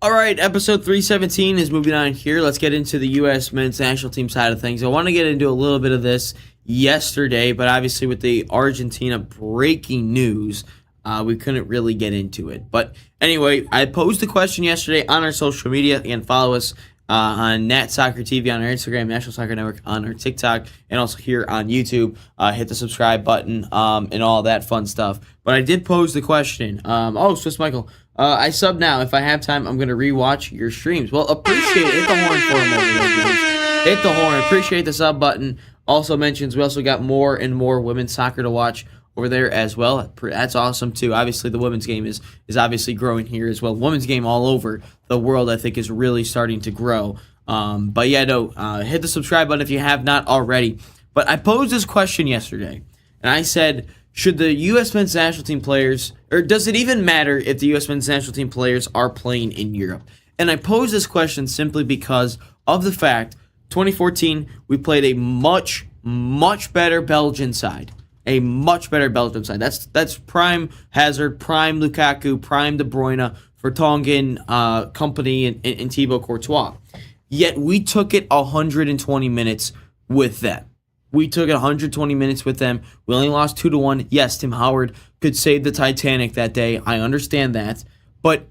All right, episode 317 is moving on here. Let's get into the U.S. men's national team side of things. I want to get into a little bit of this yesterday, but obviously with the Argentina breaking news, we couldn't really get into it. But anyway, I posed a question yesterday on our social media. Again, follow us on Nat Soccer TV on our Instagram, National Soccer Network on our TikTok, and also here on YouTube. Hit the subscribe button and all that fun stuff. But I did pose the question. Swiss Michael, I sub now. If I have time, I'm going to rewatch your streams. Well, appreciate it. Hit the horn for a moment. Hit the horn. Appreciate the sub button. Also mentions we also got more and more women's soccer to watch over there as well. That's awesome too. Obviously, the women's game is obviously growing here as well. Women's game all over the world, I think, is really starting to grow. But yeah, no, hit the subscribe button if you have not already. But I posed this question yesterday, and I said, should the U.S. men's national team players, or does it even matter if the U.S. men's national team players are playing in Europe? And I posed this question simply because of the fact 2014 we played a much better Belgian side. A much better Belgium side. That's prime Hazard, prime Lukaku, prime De Bruyne, Vertonghen, Company, and Thibaut Courtois. Yet we took it 120 minutes with them. We took it 120 minutes with them. We only lost 2-1. Yes, Tim Howard could save the Titanic that day. I understand that. But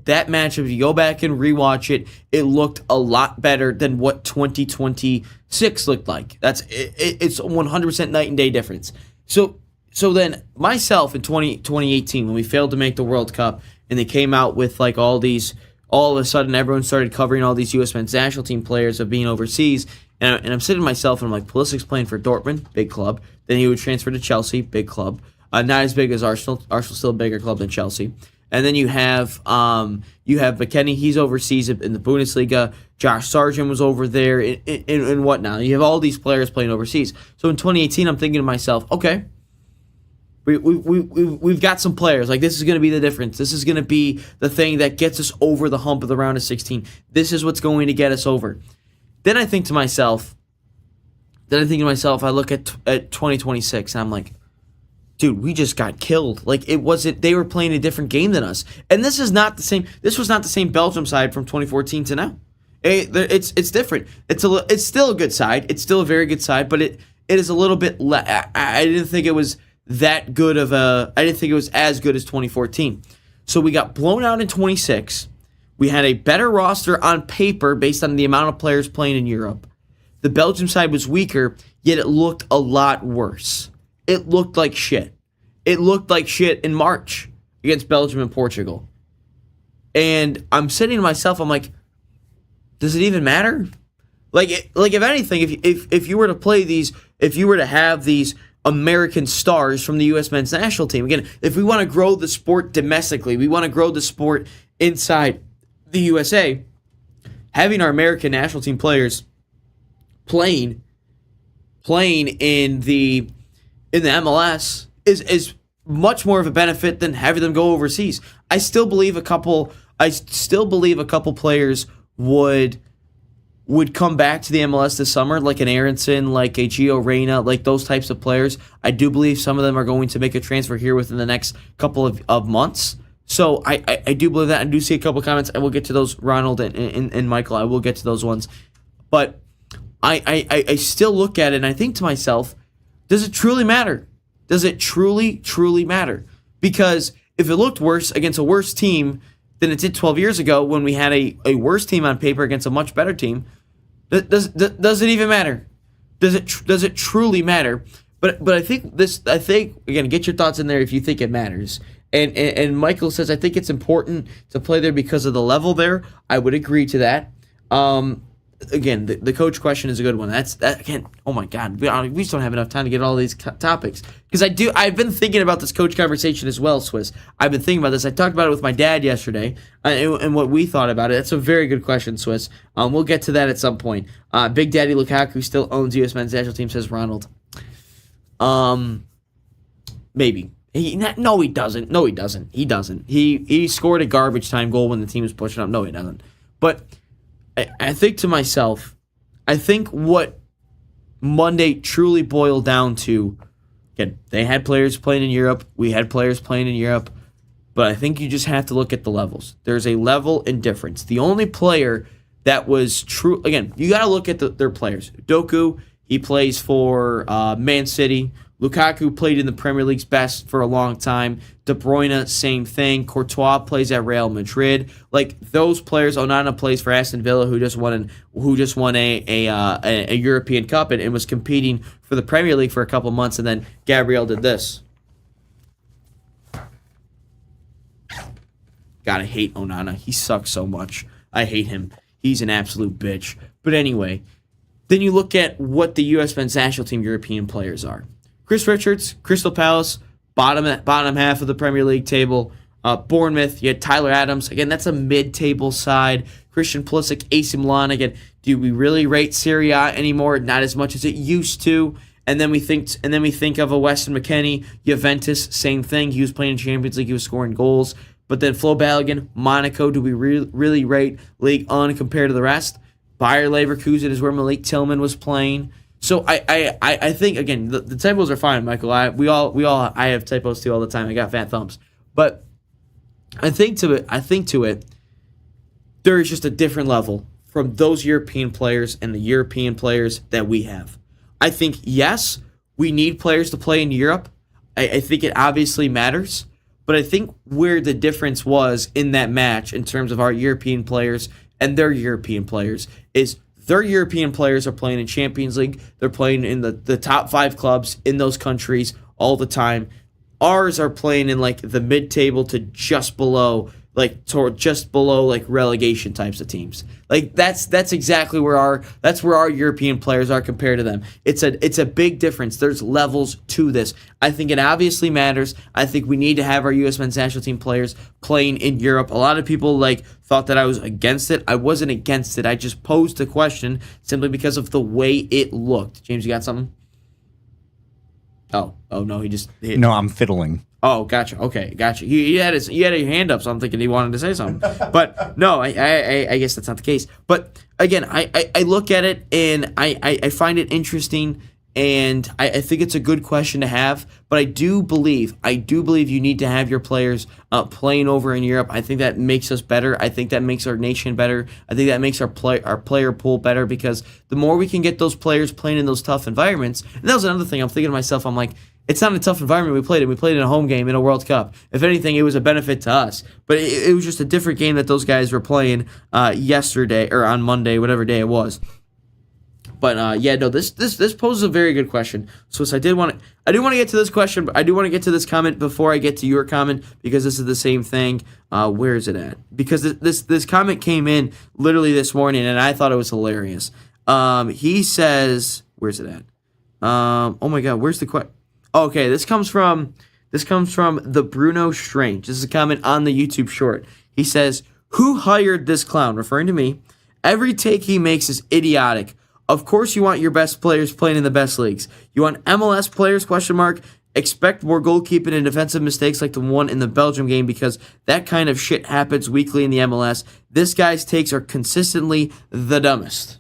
that match, if you go back and rewatch it, it looked a lot better than what 2026 looked like. It's 100% night and day difference. So then myself in 2018, when we failed to make the World Cup, and they came out with like all of a sudden everyone started covering all these U.S. men's national team players of being overseas, and I'm sitting to myself and I'm like, Pulisic's playing for Dortmund, big club. Then he would transfer to Chelsea, big club. Not as big as Arsenal. Arsenal's still a bigger club than Chelsea. And then you have McKennie, he's overseas in the Bundesliga. Josh Sargent was over there and whatnot. You have all these players playing overseas. So in 2018, I'm thinking to myself, okay, we've got some players. Like, this is going to be the difference. This is going to be the thing that gets us over the hump of the round of 16. This is what's going to get us over. Then I think to myself, I look at 2026 and I'm like, dude, we just got killed. Like, they were playing a different game than us. And this was not the same Belgium side from 2014 to now. It's different. It's still a good side. It's still a very good side, but it is a little bit I didn't think it was that good I didn't think it was as good as 2014. So we got blown out in 26. We had a better roster on paper based on the amount of players playing in Europe. The Belgium side was weaker, yet it looked a lot worse. It looked like shit. It looked like shit in March against Belgium and Portugal. And I'm sitting to myself, I'm like, does it even matter? Like if anything, if you were to play these, if you were to have these American stars from the U.S. men's national team, again, if we want to grow the sport domestically, we want to grow the sport inside the USA, having our American national team players playing in the MLS is much more of a benefit than having them go overseas. I still believe a couple players would come back to the MLS this summer, like an Aronson, like a Gio Reyna, like those types of players. I do believe some of them are going to make a transfer here within the next couple of months. So I do believe that. I do see a couple comments. I will get to those, Ronald and Michael. I will get to those ones. But I still look at it and I think to myself, does it truly matter? Does it truly matter? Because if it looked worse against a worse team than it did 12 years ago when we had a worse team on paper against a much better team, does it even matter? Does it truly matter? But I think again, get your thoughts in there if you think it matters. And Michael says, I think it's important to play there because of the level there. I would agree to that. Again, the coach question is a good one. Again, oh my God, we just don't have enough time to get all these topics. Because I've been thinking about this coach conversation as well, Swiss. I've been thinking about this. I talked about it with my dad yesterday and what we thought about it. That's a very good question, Swiss. We'll get to that at some point. Big Daddy Lukaku still owns U.S. men's national team, says Ronald. Maybe. No, he doesn't. No, he doesn't. He doesn't. He scored a garbage time goal when the team was pushing up. No, he doesn't. But I think to myself, I think what Monday truly boiled down to, again, they had players playing in Europe. We had players playing in Europe. but I think you just have to look at the levels. There's a level and difference. The only player that was true, again, you got to look at their players. Doku, he plays for Man City. Lukaku played in the Premier League's best for a long time. De Bruyne, same thing. Courtois plays at Real Madrid. Like those players, Onana plays for Aston Villa, who just won a European Cup and was competing for the Premier League for a couple months, and then Gabriel did this. God, I hate Onana. He sucks so much. I hate him. He's an absolute bitch. But anyway, then you look at what the U.S. men's national team European players are. Chris Richards, Crystal Palace, bottom half of the Premier League table. Bournemouth, you had Tyler Adams. Again, that's a mid-table side. Christian Pulisic, AC Milan. Again, do we really rate Serie A anymore? Not as much as it used to. And then we think of a Weston McKennie, Juventus, same thing. He was playing in Champions League. He was scoring goals. But then Flo Balogun, Monaco. Do we really rate Ligue 1 compared to the rest? Bayer Leverkusen is where Malik Tillman was playing. So I think again the typos are fine, Michael. I have typos too all the time. I got fat thumbs, but I think to it there is just a different level from those European players and the European players that we have. I think yes, we need players to play in Europe. I think it obviously matters, but I think where the difference was in that match in terms of our European players and their European players is. Their European players are playing in Champions League. They're playing in the top 5 clubs in those countries all the time. Ours are playing in like the mid-table to just below relegation types of teams. Like that's exactly where our European players are compared to them. It's a big difference. There's levels to this. I think it obviously matters. I think we need to have our U.S. men's national team players playing in Europe. A lot of people thought that I was against it. I wasn't against it. I just posed the question simply because of the way it looked. James, you got something? Oh no, he just hit. No, I'm fiddling. Oh, gotcha. Okay, gotcha. You had your hand up, so I'm thinking he wanted to say something. But no, I guess that's not the case. But again, I look at it and I find it interesting, and I think it's a good question to have. But I do believe you need to have your players playing over in Europe. I think that makes us better. I think that makes our nation better. I think that makes our player pool better, because the more we can get those players playing in those tough environments. And that was another thing I'm thinking to myself. I'm like, it's not a tough environment we played in. We played in a home game in a World Cup. If anything, it was a benefit to us. But it was just a different game that those guys were playing yesterday or on Monday, whatever day it was. But this poses a very good question. So I do want to get to this question, but I do want to get to this comment before I get to your comment, because this is the same thing. Where is it at? Because this comment came in literally this morning, and I thought it was hilarious. He says, where's it at? Oh my God, where's the question? Okay, this comes from the Bruno Strange. This is a comment on the YouTube short. He says, "Who hired this clown?" Referring to me. "Every take he makes is idiotic. Of course you want your best players playing in the best leagues. You want MLS players, ? Expect more goalkeeping and defensive mistakes like the one in the Belgium game, because that kind of shit happens weekly in the MLS. This guy's takes are consistently the dumbest."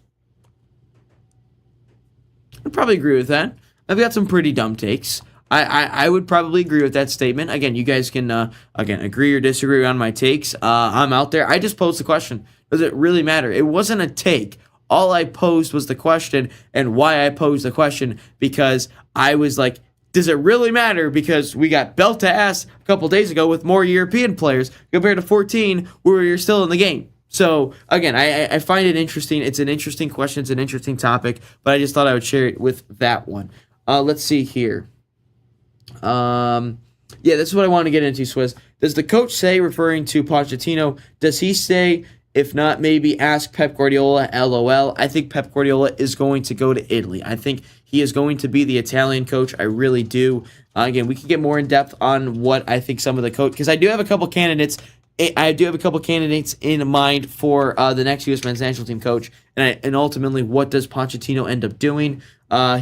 I'd probably agree with that. I've got some pretty dumb takes. I would probably agree with that statement. Again, you guys can agree or disagree on my takes. I'm out there. I just posed the question. Does it really matter? It wasn't a take. All I posed was the question, and why I posed the question, because I was like, does it really matter? Because we got belt to ass a couple days ago with more European players compared to 14 where you're still in the game. So, again, I find it interesting. It's an interesting question. It's an interesting topic, but I just thought I would share it with that one. Let's see here. This is what I want to get into, Swizz. Does the coach say, referring to Pochettino, does he say, if not, maybe ask Pep Guardiola, LOL? I think Pep Guardiola is going to go to Italy. I think he is going to be the Italian coach. I really do. Again, we can get more in depth on what I think some of the coach, because I do have a couple candidates. I do have a couple candidates in mind for the next U.S. men's national team coach, and ultimately, what does Pochettino end up doing?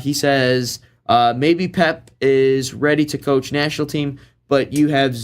He says maybe Pep is ready to coach national team, but you have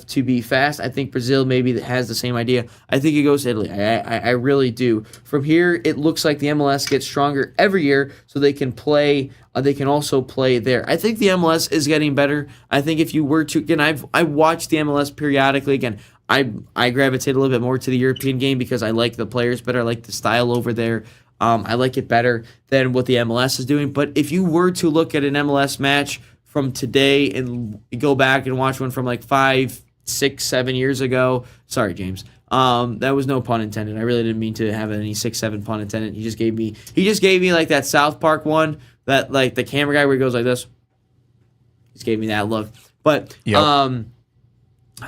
to be fast. I think Brazil maybe has the same idea. I think it goes to Italy. I really do. From here, it looks like the MLS gets stronger every year, so they can play. They can also play there. I think the MLS is getting better. I think if you were to, again, I watched the MLS periodically. Again, I gravitate a little bit more to the European game because I like the players better. I like the style over there. I like it better than what the MLS is doing. But if you were to look at an MLS match from today and go back and watch one from like 5, 6, 7 years ago. Sorry, James. That was no pun intended. I really didn't mean to have any 6, 7 pun intended. He just gave me like that South Park one that like the camera guy where he goes like this. He just gave me that look. But Yep.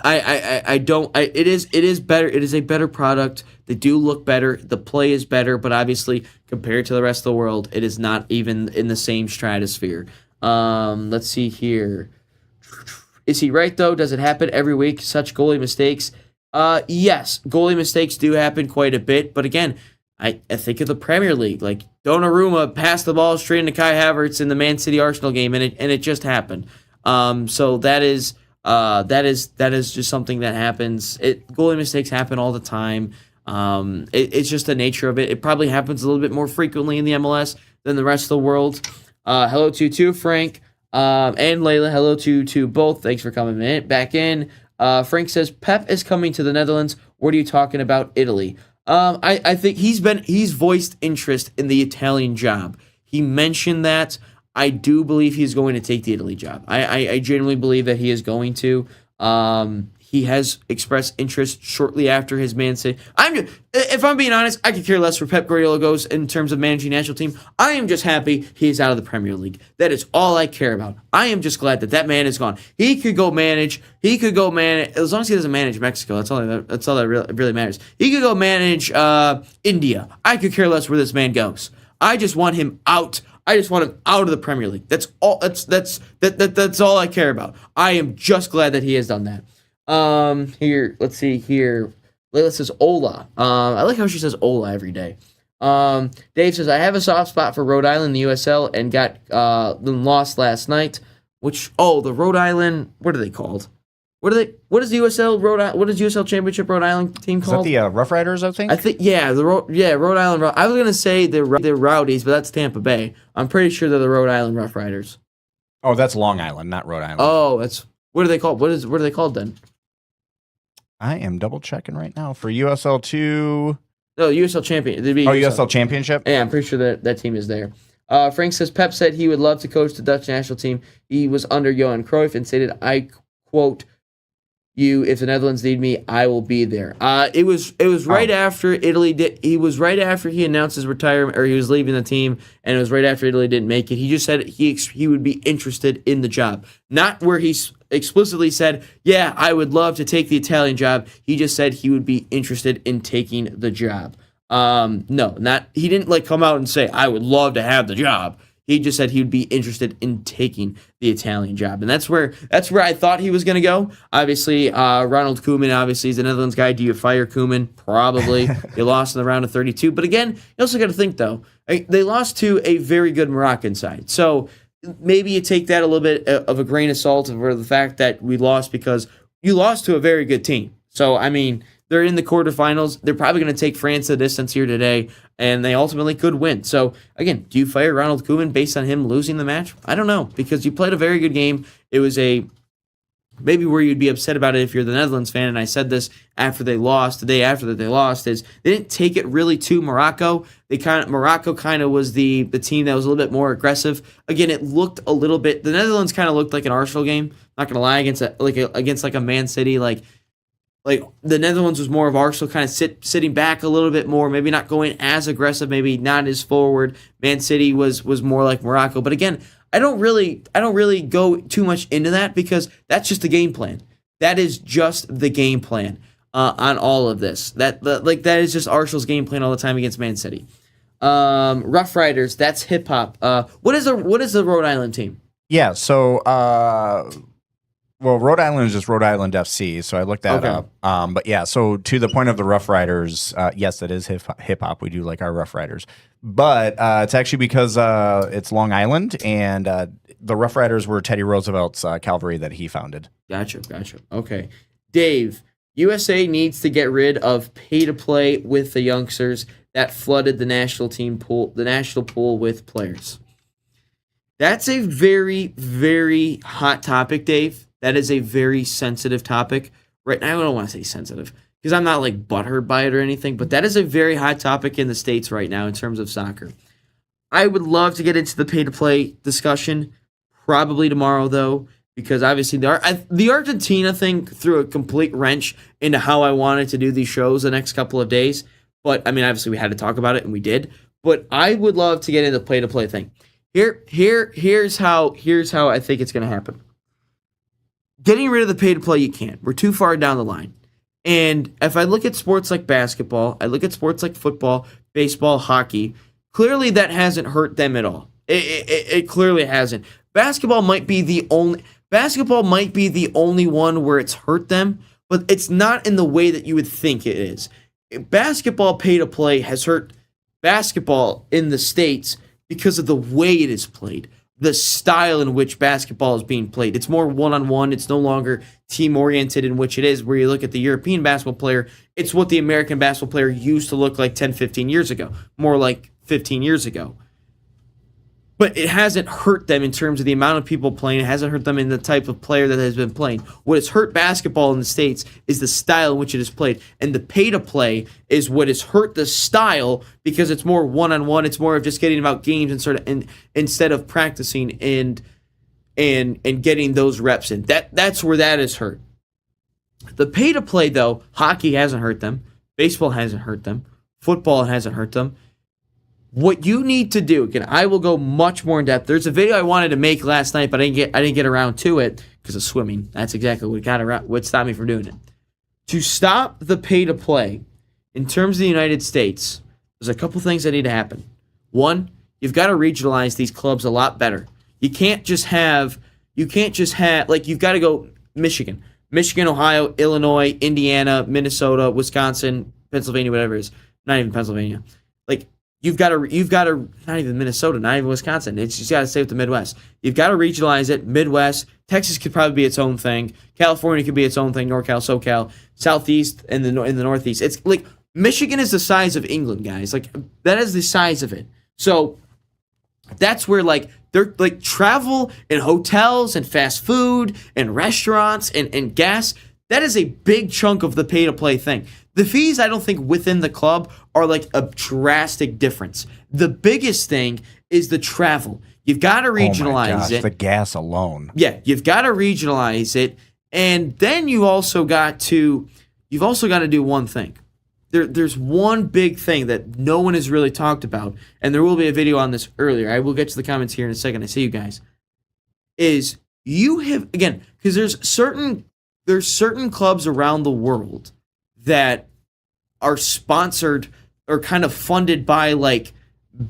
it is better. It is a better product. They do look better. The play is better, but obviously compared to the rest of the world, it is not even in the same stratosphere. Let's see here. Is he right though? Does it happen every week? Such goalie mistakes? Yes, goalie mistakes do happen quite a bit, but again, I think of the Premier League. Like Donnarumma passed the ball straight into Kai Havertz in the Man City Arsenal game, and it just happened. So that is just something that happens. Goalie mistakes happen all the time. It's just the nature of it. It probably happens a little bit more frequently in the MLS than the rest of the world. Hello to Frank and Layla. Hello to both. Thanks for coming back in. Frank says Pep is coming to the Netherlands. What are you talking about, Italy? I think he's voiced interest in the Italian job. He mentioned that. I do believe he's going to take the Italy job. I genuinely believe that he is going to. He has expressed interest shortly after his Man City. If I'm being honest, I could care less where Pep Guardiola goes in terms of managing national team. I am just happy he's out of the Premier League. That is all I care about. I am just glad that man is gone. He could go manage. As long as he doesn't manage Mexico. That's all that really matters. He could go manage India. I could care less where this man goes. I just want him out. I just want him out of the Premier League. That's all. That's all I care about. I am just glad that he has done that. Here, let's see here. Layla says Ola. I like how she says Ola every day. Dave says I have a soft spot for Rhode Island, the USL, and got lost last night. The Rhode Island. What are they called? What is the USL USL Championship Rhode Island team called? Is that the Rough Riders? I think. Rhode Island. I was gonna say they're Rowdies, but that's Tampa Bay. I'm pretty sure they're the Rhode Island Rough Riders. Oh, that's Long Island, not Rhode Island. Oh, what are they called? What are they called then? I am double checking right now for USL 2. No, USL Champion. USL Championship? Yeah, I'm pretty sure that team is there. Frank says Pep said he would love to coach the Dutch national team. He was under Johan Cruyff and stated, I quote, "You, if the Netherlands need me, I will be there." It was right after Italy did. He was right after he announced his retirement, or he was leaving the team, and it was right after Italy didn't make it. He just said he would be interested in the job, not where he explicitly said, "Yeah, I would love to take the Italian job." He just said he would be interested in taking the job. He didn't come out and say, "I would love to have the job." He just said he would be interested in taking the Italian job. And that's where I thought he was going to go. Obviously, Ronald Koeman, obviously, is the Netherlands guy. Do you fire Koeman? Probably. They lost in the round of 32. But again, you also got to think, though, they lost to a very good Moroccan side. So maybe you take that a little bit of a grain of salt for the fact that we lost because you lost to a very good team. So, I mean, they're in the quarterfinals. They're probably going to take France the distance here today, and they ultimately could win. So, again, do you fire Ronald Koeman based on him losing the match? I don't know, because you played a very good game. It was maybe where you'd be upset about it if you're the Netherlands fan, and I said this after they lost, the day after that they lost, is they didn't take it really to Morocco. Morocco kind of was the team that was a little bit more aggressive. Again, it looked a little bit, the Netherlands kind of looked like an Arsenal game, not going to lie, against a Man City, like the Netherlands was more of Arsenal, kind of sitting back a little bit more, maybe not going as aggressive, maybe not as forward. Man City was more like Morocco. But again, I don't really go too much into that because that's just the game plan. That is just the game plan on all of this. That is just Arsenal's game plan all the time against Man City. Rough Riders, that's hip hop. What is the Rhode Island team? Yeah, so Rhode Island is just Rhode Island FC, so I looked that up. But yeah, so to the point of the Rough Riders, yes, that is hip hop. We do like our Rough Riders, but it's actually because it's Long Island, and the Rough Riders were Teddy Roosevelt's cavalry that he founded. Gotcha. Okay. Dave, USA needs to get rid of pay-to-play with the youngsters that flooded the national pool with players. That's a very, very hot topic, Dave. That is a very sensitive topic. Right now, I don't want to say sensitive because I'm not like butthurt by it or anything, but that is a very hot topic in the States right now in terms of soccer. I would love to get into the pay-to-play discussion, probably tomorrow, though, because obviously the Argentina thing threw a complete wrench into how I wanted to do these shows the next couple of days. But, I mean, obviously we had to talk about it, and we did. But I would love to get into the play-to-play thing. Here's how I think it's going to happen. Getting rid of the pay-to-play, you can't. We're too far down the line. And if I look at sports like basketball, I look at sports like football, baseball, hockey, clearly that hasn't hurt them at all. It clearly hasn't. Basketball might be the only one where it's hurt them, but it's not in the way that you would think it is. Basketball pay-to-play has hurt basketball in the States because of the way it is played, the style in which basketball is being played. It's more one-on-one. It's no longer team-oriented in which it is, where you look at the European basketball player, it's what the American basketball player used to look like 10, 15 years ago, more like 15 years ago. But it hasn't hurt them in terms of the amount of people playing. It hasn't hurt them in the type of player that has been playing. What has hurt basketball in the States is the style in which it is played. And the pay-to-play is what has hurt the style because it's more one-on-one. It's more of just getting about games instead of practicing and getting those reps in. That's where that is hurt. The pay-to-play, though, hockey hasn't hurt them. Baseball hasn't hurt them. Football hasn't hurt them. What you need to do, again, I will go much more in depth. There's a video I wanted to make last night, but I didn't get around to it because of swimming. That's exactly what stopped me from doing it. To stop the pay-to-play, in terms of the United States, there's a couple things that need to happen. One, you've got to regionalize these clubs a lot better. You can't just have, you've got to go Michigan, Ohio, Illinois, Indiana, Minnesota, Wisconsin, Pennsylvania, whatever it is. Not even Pennsylvania. You've got to, not even Minnesota, not even Wisconsin. It's just got to stay with the Midwest. You've got to regionalize it. Midwest, Texas could probably be its own thing. California could be its own thing. NorCal, SoCal, Southeast, and in the Northeast. It's like Michigan is the size of England, guys. Like that is the size of it. So that's where they're travel and hotels and fast food and restaurants and gas. That is a big chunk of the pay-to-play thing. The fees, I don't think, within the club are a drastic difference. The biggest thing is the travel. You've got to regionalize it. The gas alone. Yeah, you've got to regionalize it, and then you've also got to do one thing. There's one big thing that no one has really talked about, and there will be a video on this earlier. I will get to the comments here in a second. I see you guys. Is you have, again, because there's certain clubs around the world that are sponsored or kind of funded by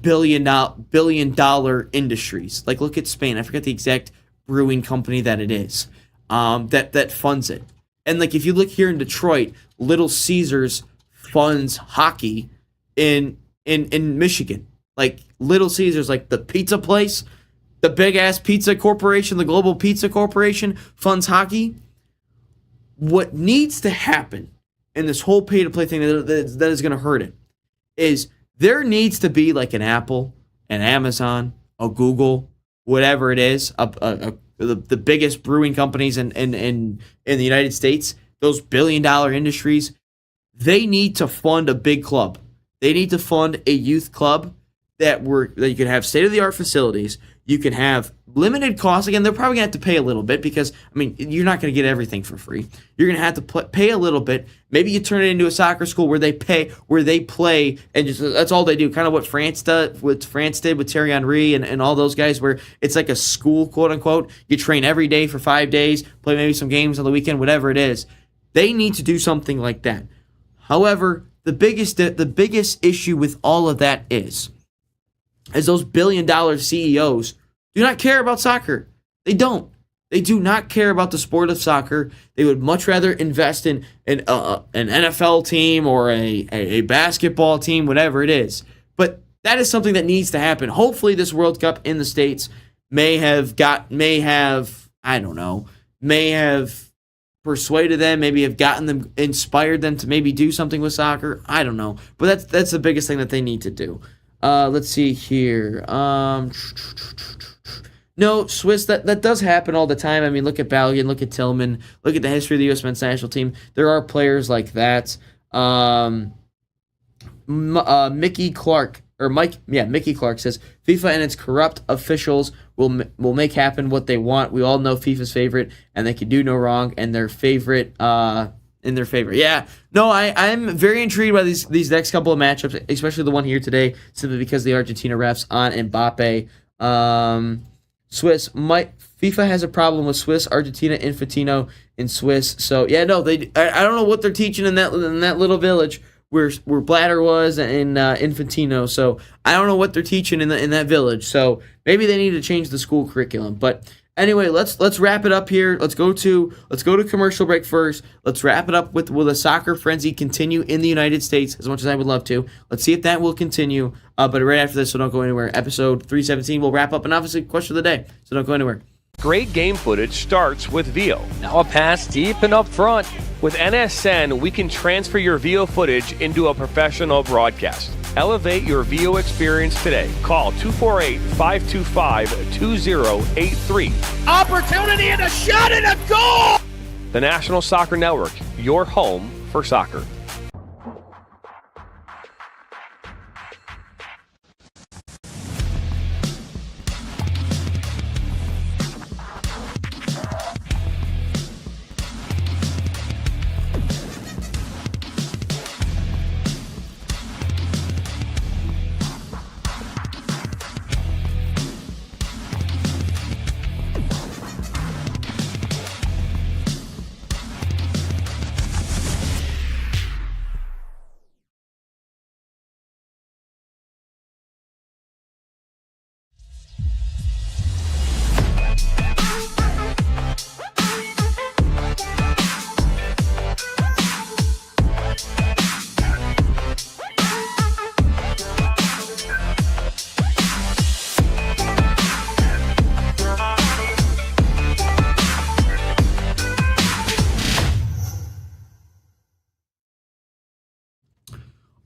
billion dollar industries. Look at Spain. I forget the exact brewing company that it is that funds it. And if you look here in Detroit, Little Caesars funds hockey in Michigan. Little Caesars, the pizza place, the big ass pizza corporation, the Global Pizza Corporation funds hockey. What needs to happen in this whole pay-to-play thing that is going to hurt it is there needs to be an Apple, an Amazon, a Google, whatever it is, the biggest brewing companies in the United States, those billion-dollar industries, they need to fund a big club. They need to fund a youth club that you can have state-of-the-art facilities. You can have limited costs. Again, they're probably going to have to pay a little bit because, you're not going to get everything for free. You're going to have to pay a little bit. Maybe you turn it into a soccer school where they play, and just that's all they do. Kind of what France did with Thierry Henry and all those guys, where it's like a school, quote unquote. You train every day for 5 days, play maybe some games on the weekend, whatever it is. They need to do something like that. However, the biggest issue with all of that is those billion-dollar CEOs do not care about soccer. They don't. They do not care about the sport of soccer. They would much rather invest in an NFL team or a basketball team, whatever it is. But that is something that needs to happen. Hopefully this World Cup in the States may have persuaded them, maybe have gotten them, inspired them to maybe do something with soccer. I don't know, but that's the biggest thing that they need to do. Let's see here. No, Swiss, that does happen all the time. I mean, look at Balogun, look at Tillman, look at the history of the U.S. men's national team. There are players like that. Mickey Clark says FIFA and its corrupt officials will make happen what they want. We all know FIFA's favorite, and they can do no wrong, and their favorite in their favor. Yeah, no, I'm very intrigued by these next couple of matchups, especially the one here today, simply because the Argentina refs on Mbappe. FIFA has a problem with Swiss, Argentina, Infantino, and Swiss. So yeah, no, I don't know what they're teaching in that little village where Blatter was and Infantino. So I don't know what they're teaching in that village. So maybe they need to change the school curriculum. But anyway, let's wrap it up here. Let's go to commercial break first. Let's wrap it up with will the soccer frenzy continue in the United States, as much as I would love to. Let's see if that will continue. But right after this, so don't go anywhere. Episode 317 will wrap up, and obviously question of the day. So don't go anywhere. Great game footage starts with VIO. Now a pass deep and up front. With NSN, we can transfer your VIO footage into a professional broadcast. Elevate your VIO experience today. Call 248-525-2083. Opportunity and a shot and a goal! The National Soccer Network, your home for soccer.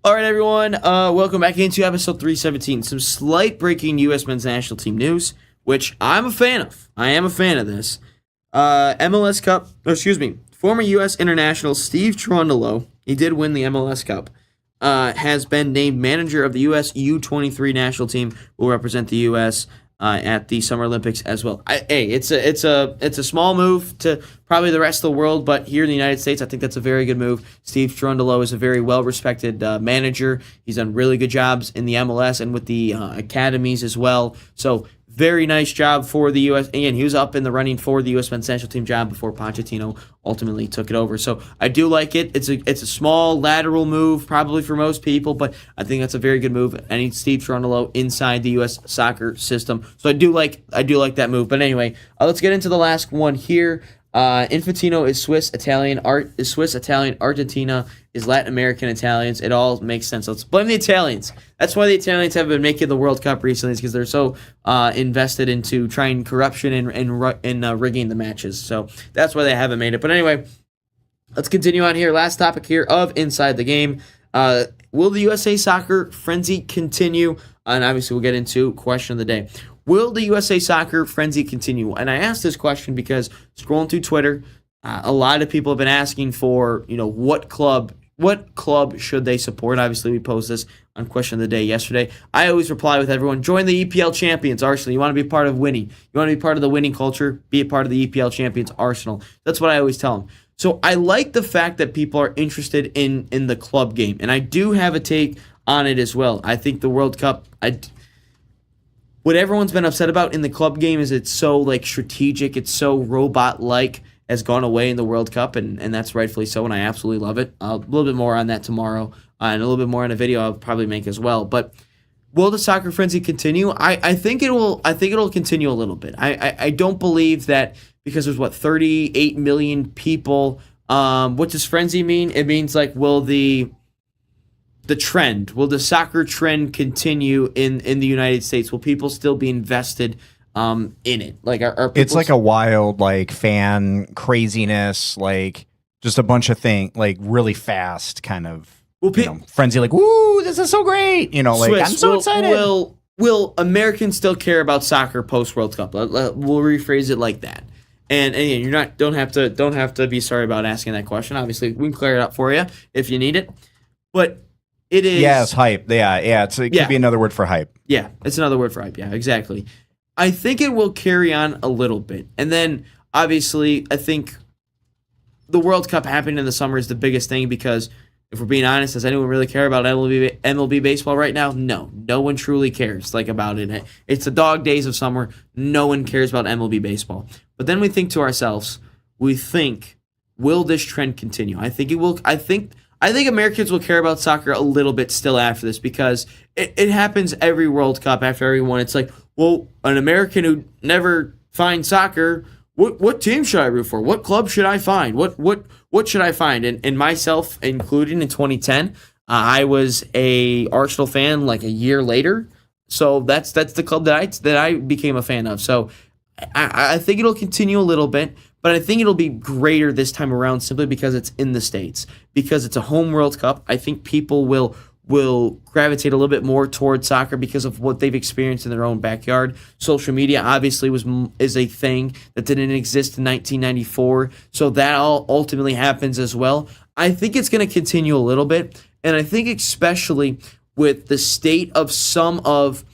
All right, everyone. Welcome back into episode 317. Some slight breaking U.S. men's national team news, which I'm a fan of. I am a fan of this. MLS Cup, former U.S. international Steve Cherundolo, he did win the MLS Cup, has been named manager of the U.S. U23 national team, will represent the U.S. At the Summer Olympics as well. It's a small move to probably the rest of the world, but here in the United States, I think that's a very good move. Steve Cherundolo is a very well-respected manager. He's done really good jobs in the MLS and with the academies as well. So very nice job for the U.S. Again, he was up in the running for the U.S. men's national team job before Pochettino ultimately took it over. So I do like it. It's a small lateral move probably for most people, but I think that's a very good move. I need Steve Cherundolo inside the U.S. soccer system. So I do like that move. But anyway, let's get into the last one here. Infantino is Swiss, Italian, Argentina is Latin American Italians. It all makes sense. Let's blame the Italians. That's why the Italians have been making the World Cup recently, is because they're so invested into trying corruption and rigging the matches. So that's why they haven't made it. But anyway, let's continue on here. Last topic here of Inside the Game. Will the USA Soccer frenzy continue? And obviously we'll get into question of the day. Will the USA Soccer frenzy continue? And I asked this question because scrolling through Twitter, a lot of people have been asking for, what club should they support? Obviously, we posed this on Question of the Day yesterday. I always reply with everyone, join the EPL champions, Arsenal. You want to be part of winning. You want to be part of the winning culture, be a part of the EPL champions, Arsenal. That's what I always tell them. So I like the fact that people are interested in the club game, and I do have a take on it as well. I think the World Cup, what everyone's been upset about in the club game is it's so strategic, it's so robot-like, has gone away in the World Cup, and that's rightfully so, and I absolutely love it. A little bit more on that tomorrow, and a little bit more in a video I'll probably make as well. But will the soccer frenzy continue? I think it will. I think it'll continue a little bit. I don't believe that because there's 38 million people. What does frenzy mean? It means will the trend, will the soccer trend continue in the United States? Will people still be invested in it. Like our It's people- like a wild, like, fan craziness, like just a bunch of things, like really fast kind of frenzy, like, woo, this is so great. You know, like, Swiss, I'm so excited. Will Americans still care about soccer post World Cup? We'll rephrase it like that. And again, don't have to be sorry about asking that question. Obviously, we can clear it up for you if you need it. But it is Yeah, it's hype. Yeah. It could be another word for hype. Yeah, it's another word for hype. Yeah, exactly. I think it will carry on a little bit. And then, obviously, I think the World Cup happening in the summer is the biggest thing because, if we're being honest, does anyone really care about MLB baseball right now? No. No one truly cares about it. It's the dog days of summer. No one cares about MLB baseball. But then we think to ourselves, will this trend continue? I think it will. I think Americans will care about soccer a little bit still after this because it happens every World Cup after every one. It's like, well, an American who never finds soccer, what team should I root for? What club should I find? What should I find? And myself included in 2010, I was a Arsenal fan like a year later. So that's the club that I became a fan of. So I think it'll continue a little bit, but I think it'll be greater this time around simply because it's in the States. Because it's a home World Cup, I think people will gravitate a little bit more towards soccer because of what they've experienced in their own backyard. Social media obviously is a thing that didn't exist in 1994, so that all ultimately happens as well. I think it's going to continue a little bit, and I think especially with the state of some of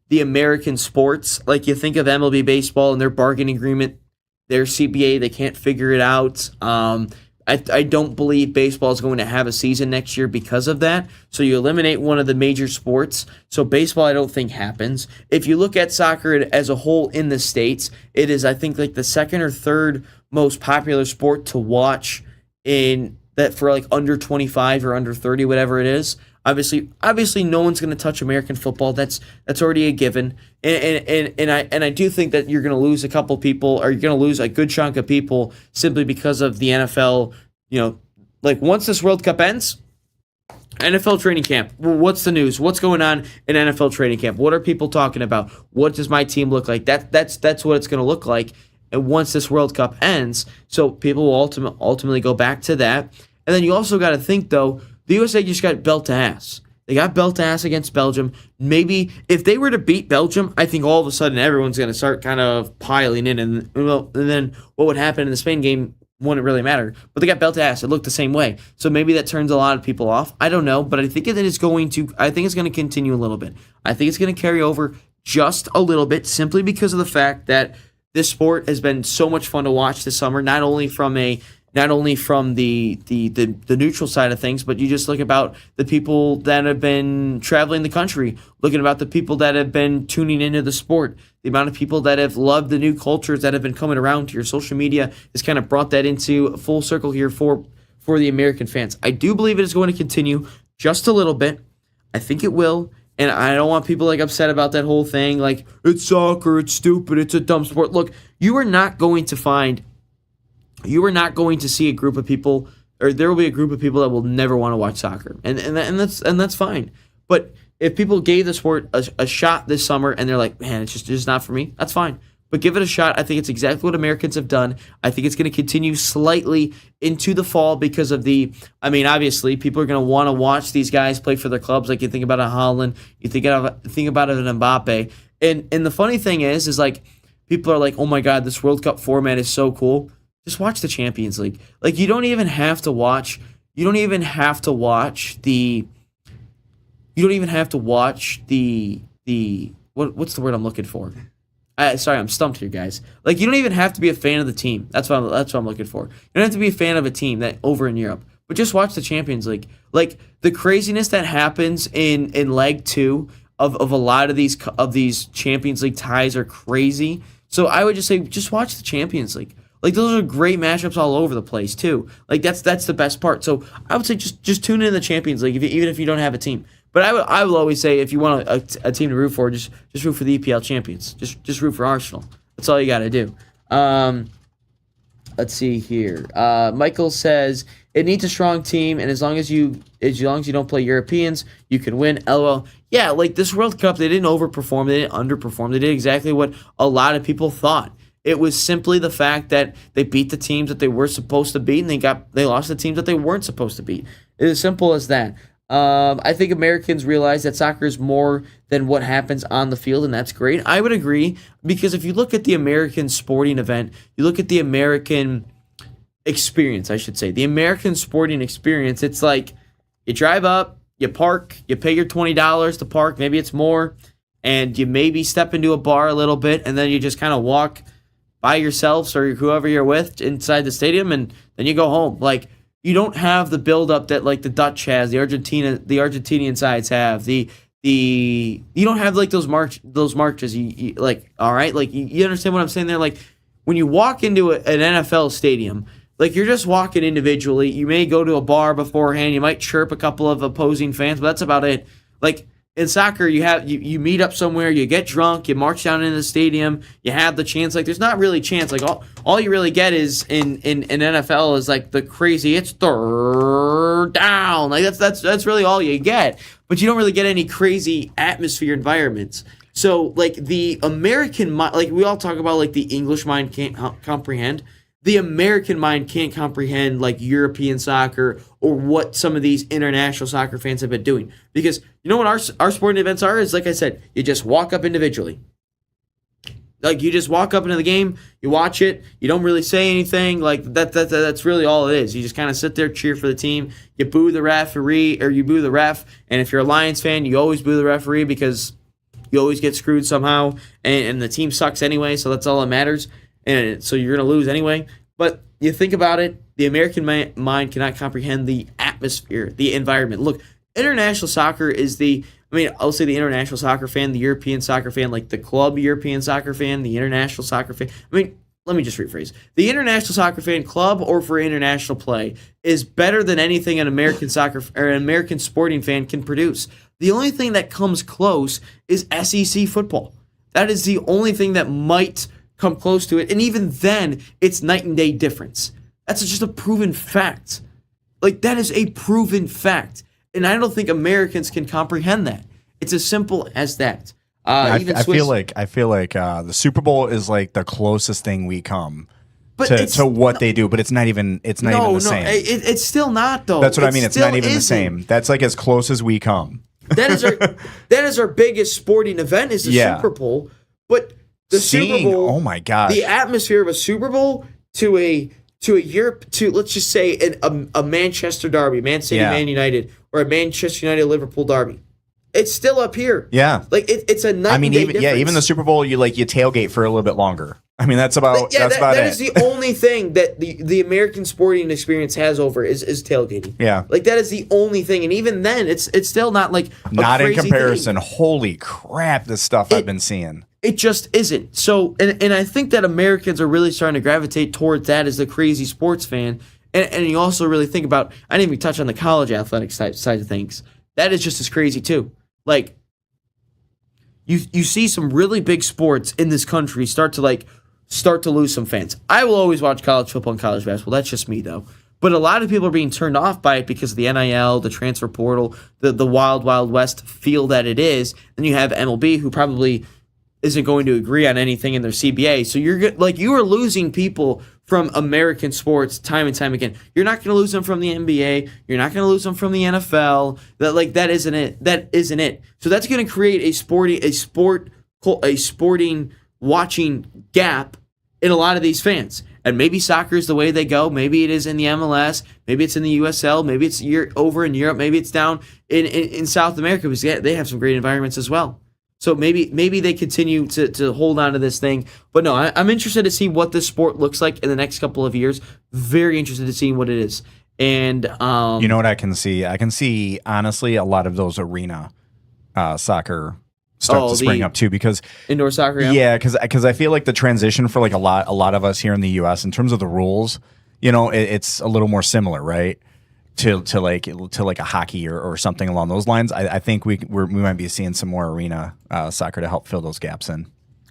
the American sports, like you think of MLB baseball and their bargaining agreement, their CBA, they can't figure it out. I don't believe baseball is going to have a season next year because of that. So you eliminate one of the major sports. So baseball, I don't think happens. If you look at soccer as a whole in the States, it is, I think, like the second or third most popular sport to watch in that for like under 25 or under 30, whatever it is. Obviously, no one's going to touch American football. That's already a given. And I do think that you're going to lose a couple people, or you're going to lose a good chunk of people simply because of the NFL. You know, like once this World Cup ends, NFL training camp. What's the news? What's going on in NFL training camp? What are people talking about? What does my team look like? That's what it's going to look like. And once this World Cup ends, so people will ultimately go back to that. And then you also got to think though. The USA just got belt to ass. They got belt to ass against Belgium. Maybe if they were to beat Belgium, I think all of a sudden everyone's going to start kind of piling in. And then what would happen in the Spain game wouldn't really matter. But they got belt to ass. It looked the same way. So maybe that turns a lot of people off. I don't know. But I think it's going to continue a little bit. I think it's going to carry over just a little bit simply because of the fact that this sport has been so much fun to watch this summer, not only from the neutral side of things, but you just look about the people that have been traveling the country, looking about the people that have been tuning into the sport, the amount of people that have loved the new cultures that have been coming around here. Social media has kind of brought that into a full circle here for the American fans. I do believe it is going to continue just a little bit. I think it will. And I don't want people like upset about that whole thing. Like, it's soccer, it's stupid, it's a dumb sport. Look, you are not going to see a group of people, or there will be a group of people that will never want to watch soccer, and that's fine. But if people gave the sport a shot this summer and they're like, man, it's just not for me, that's fine. But give it a shot. I think it's exactly what Americans have done. I think it's going to continue slightly into the fall because of obviously people are going to want to watch these guys play for their clubs. Like you think about a Haaland, you think about an Mbappe, and the funny thing is like people are like, oh my God, this World Cup format is so cool. Just watch the Champions League. Like you don't even have to watch the what's the word I'm looking for? Sorry, I'm stumped here, guys. Like you don't even have to be a fan of the team. That's what I'm looking for. You don't have to be a fan of a team that over in Europe, but just watch the Champions League. Like the craziness that happens in leg 2 of a lot of these Champions League ties are crazy. So I would just say just watch the Champions League. Like those are great matchups all over the place too. Like that's the best part. So I would say just tune in the Champions League even if you don't have a team. But I will always say if you want a team to root for, just root for the EPL champions. Just root for Arsenal. That's all you got to do. Let's see here. Michael says it needs a strong team, and as long as you don't play Europeans, you can win. LOL. yeah, like this World Cup, they didn't overperform, they didn't underperform, they did exactly what a lot of people thought. It was simply the fact that they beat the teams that they were supposed to beat, and they lost the teams that they weren't supposed to beat. It's as simple as that. I think Americans realize that soccer is more than what happens on the field, and that's great. I would agree, because if you look at the American sporting event, you look at the American experience, I should say, the American sporting experience, it's like you drive up, you park, you pay your $20 to park, maybe it's more, and you maybe step into a bar a little bit, and then you just kind of walk by yourselves or whoever you're with inside the stadium, and then you go home. Like, you don't have the buildup that like the Dutch has, the Argentinian sides have, you don't have like those marches. You like, all right, like you understand what I'm saying there? Like, when you walk into an NFL stadium, like you're just walking individually. You may go to a bar beforehand. You might chirp a couple of opposing fans, but that's about it. Like in soccer, you meet up somewhere, you get drunk, you march down into the stadium, you have the chants. Like there's not really chants. Like all you really get is in NFL is like the crazy, it's third down. Like that's really all you get. But you don't really get any crazy atmosphere environments. So like the American mind, like we all talk about like the English mind can't comprehend. The American mind can't comprehend like European soccer or what some of these international soccer fans have been doing. Because you know what our sporting events are? Is like I said, you just walk up individually. Like you just walk up into the game, you watch it, you don't really say anything. Like that's really all it is. You just kind of sit there, cheer for the team, you boo the referee or you boo the ref. And if you're a Lions fan, you always boo the referee because you always get screwed somehow, and the team sucks anyway, so that's all that matters. And so you're going to lose anyway. But you think about it, the American mind cannot comprehend the atmosphere, the environment. Look, international soccer is I'll say the international soccer fan, the European soccer fan, like the club European soccer fan, the international soccer fan. Let me just rephrase. The international soccer fan, club or for international play, is better than anything an American soccer or an American sporting fan can produce. The only thing that comes close is SEC football. That is the only thing that might come close to it, and even then, it's night and day difference. That's just a proven fact. Like, that is a proven fact, and I don't think Americans can comprehend that. It's as simple as that. I feel like the Super Bowl is like the closest thing we come to what they do, but it's not even the same. It's still not though. That's what I mean. It's not even the same. That's like as close as we come. That is our biggest sporting event is the Super Bowl, but Super Bowl, oh my gosh, the atmosphere of a Super Bowl to Europe, to let's just say a Manchester derby, Man City, Man United, or a Manchester United Liverpool derby. It's still up here. Yeah, like it's a night and day difference. Even the Super Bowl, you tailgate for a little bit longer. I mean, that's about it. That is the only thing that the American sporting experience has over is tailgating. Yeah, like that is the only thing, and even then, it's still not like not in comparison. Thing. Holy crap, the stuff I've been seeing. It just isn't. So, and I think that Americans are really starting to gravitate towards that as the crazy sports fan. And you also really think about, I didn't even touch on the college athletics side of things. That is just as crazy too. Like, you see some really big sports in this country start to lose some fans. I will always watch college football and college basketball. That's just me though. But a lot of people are being turned off by it because of the NIL, the transfer portal, the wild, wild west feel that it is. Then you have MLB who probably isn't going to agree on anything in their CBA. So you are losing people from American sports time and time again. You're not going to lose them from the NBA. You're not going to lose them from the NFL. That isn't it. That isn't it. So that's going to create a sporting watching gap in a lot of these fans. And maybe soccer is the way they go. Maybe it is in the MLS. Maybe it's in the USL. Maybe it's over in Europe. Maybe it's down in South America because they have some great environments as well. So maybe they continue to hold on to this thing. But no, I'm interested to see what this sport looks like in the next couple of years. Very interested to see what it is. And you know what I can see? I can see, honestly, a lot of those arena soccer start to spring up too, because indoor soccer. Yeah, because I feel like the transition for like a lot of us here in the U.S. in terms of the rules, it's a little more similar, right? To like a hockey or something along those lines. I think we might be seeing some more arena soccer to help fill those gaps in.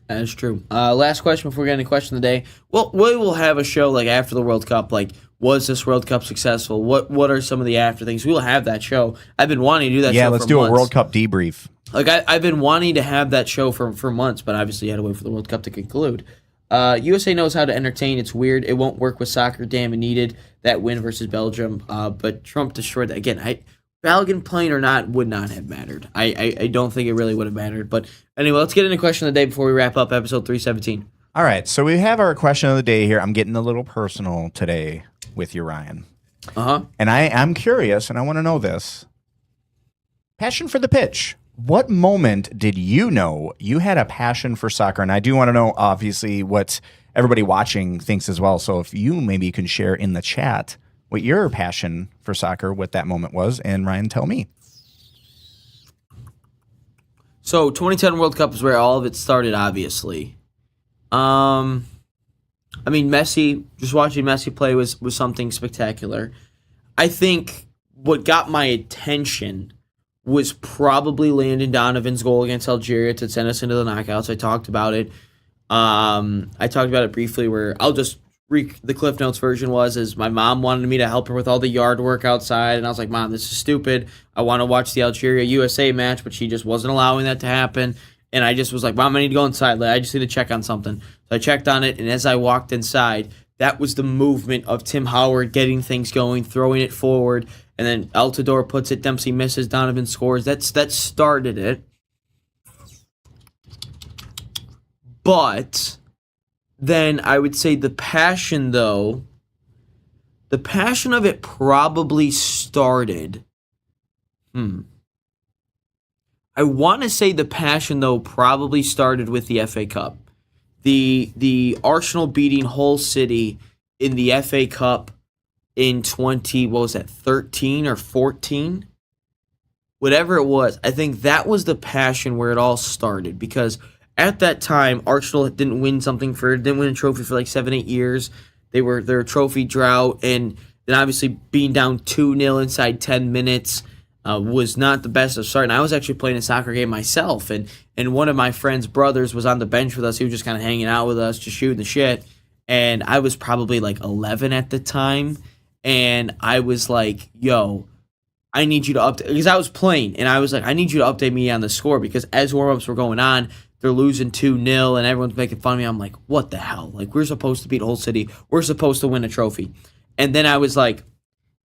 That is true. Last question before we get into question of the day. Well, we will have a show like after the World Cup, like was this World Cup successful? What are some of the after things? We will have that show. I've been wanting to do that. Yeah, show let's for do months. a World Cup debrief. Like I've been wanting to have that show for months, but obviously you had to wait for the World Cup to conclude. USA knows how to entertain. It's weird. It won't work with soccer. Damn, it needed that win versus Belgium. But Trump destroyed that. Again, Balogun playing or not would not have mattered. I don't think it really would have mattered. But anyway, let's get into question of the day before we wrap up episode 317. All right, so we have our question of the day here. I'm getting a little personal today with you, Ryan. And I'm curious, and I want to know this. Passion for the pitch. What moment did you know you had a passion for soccer? And I do want to know, obviously, what everybody watching thinks as well. So if you maybe can share in the chat what your passion for soccer, what that moment was, and Ryan, tell me. So 2010 World Cup is where all of it started, obviously. I mean, Messi, just watching Messi play was something spectacular. I think what got my attention was probably Landon Donovan's goal against Algeria to send us into the knockouts. I talked about it. I talked about it briefly where I'll just read the Cliff Notes version is my mom wanted me to help her with all the yard work outside. And I was like, Mom, this is stupid. I want to watch the Algeria-USA match, but she just wasn't allowing that to happen. And I just was like, Mom, I need to go inside. I just need to check on something. So I checked on it, and as I walked inside, that was the movement of Tim Howard getting things going, throwing it forward, and then Altidore puts it, Dempsey misses, Donovan scores. That started it. But then I would say the passion of it probably started. I want to say the passion, though, probably started with the FA Cup. The Arsenal beating Hull City in the FA Cup in 13 or 14? Whatever it was, I think that was the passion where it all started. Because at that time, Arsenal didn't win a trophy for like 7-8 years. They were their trophy drought, and then obviously being down 2-0 inside 10 minutes was not the best of start. And I was actually playing a soccer game myself, and one of my friend's brothers was on the bench with us. He was just kind of hanging out with us, just shooting the shit. And I was probably like 11 at the time, and I was like, yo, I need you to update, because I was playing, and I was like, I need you to update me on the score, because as warm-ups were going on, they're losing 2-0, and everyone's making fun of me. I'm like, what the hell? Like, we're supposed to beat Hull City. We're supposed to win a trophy. And then I was like,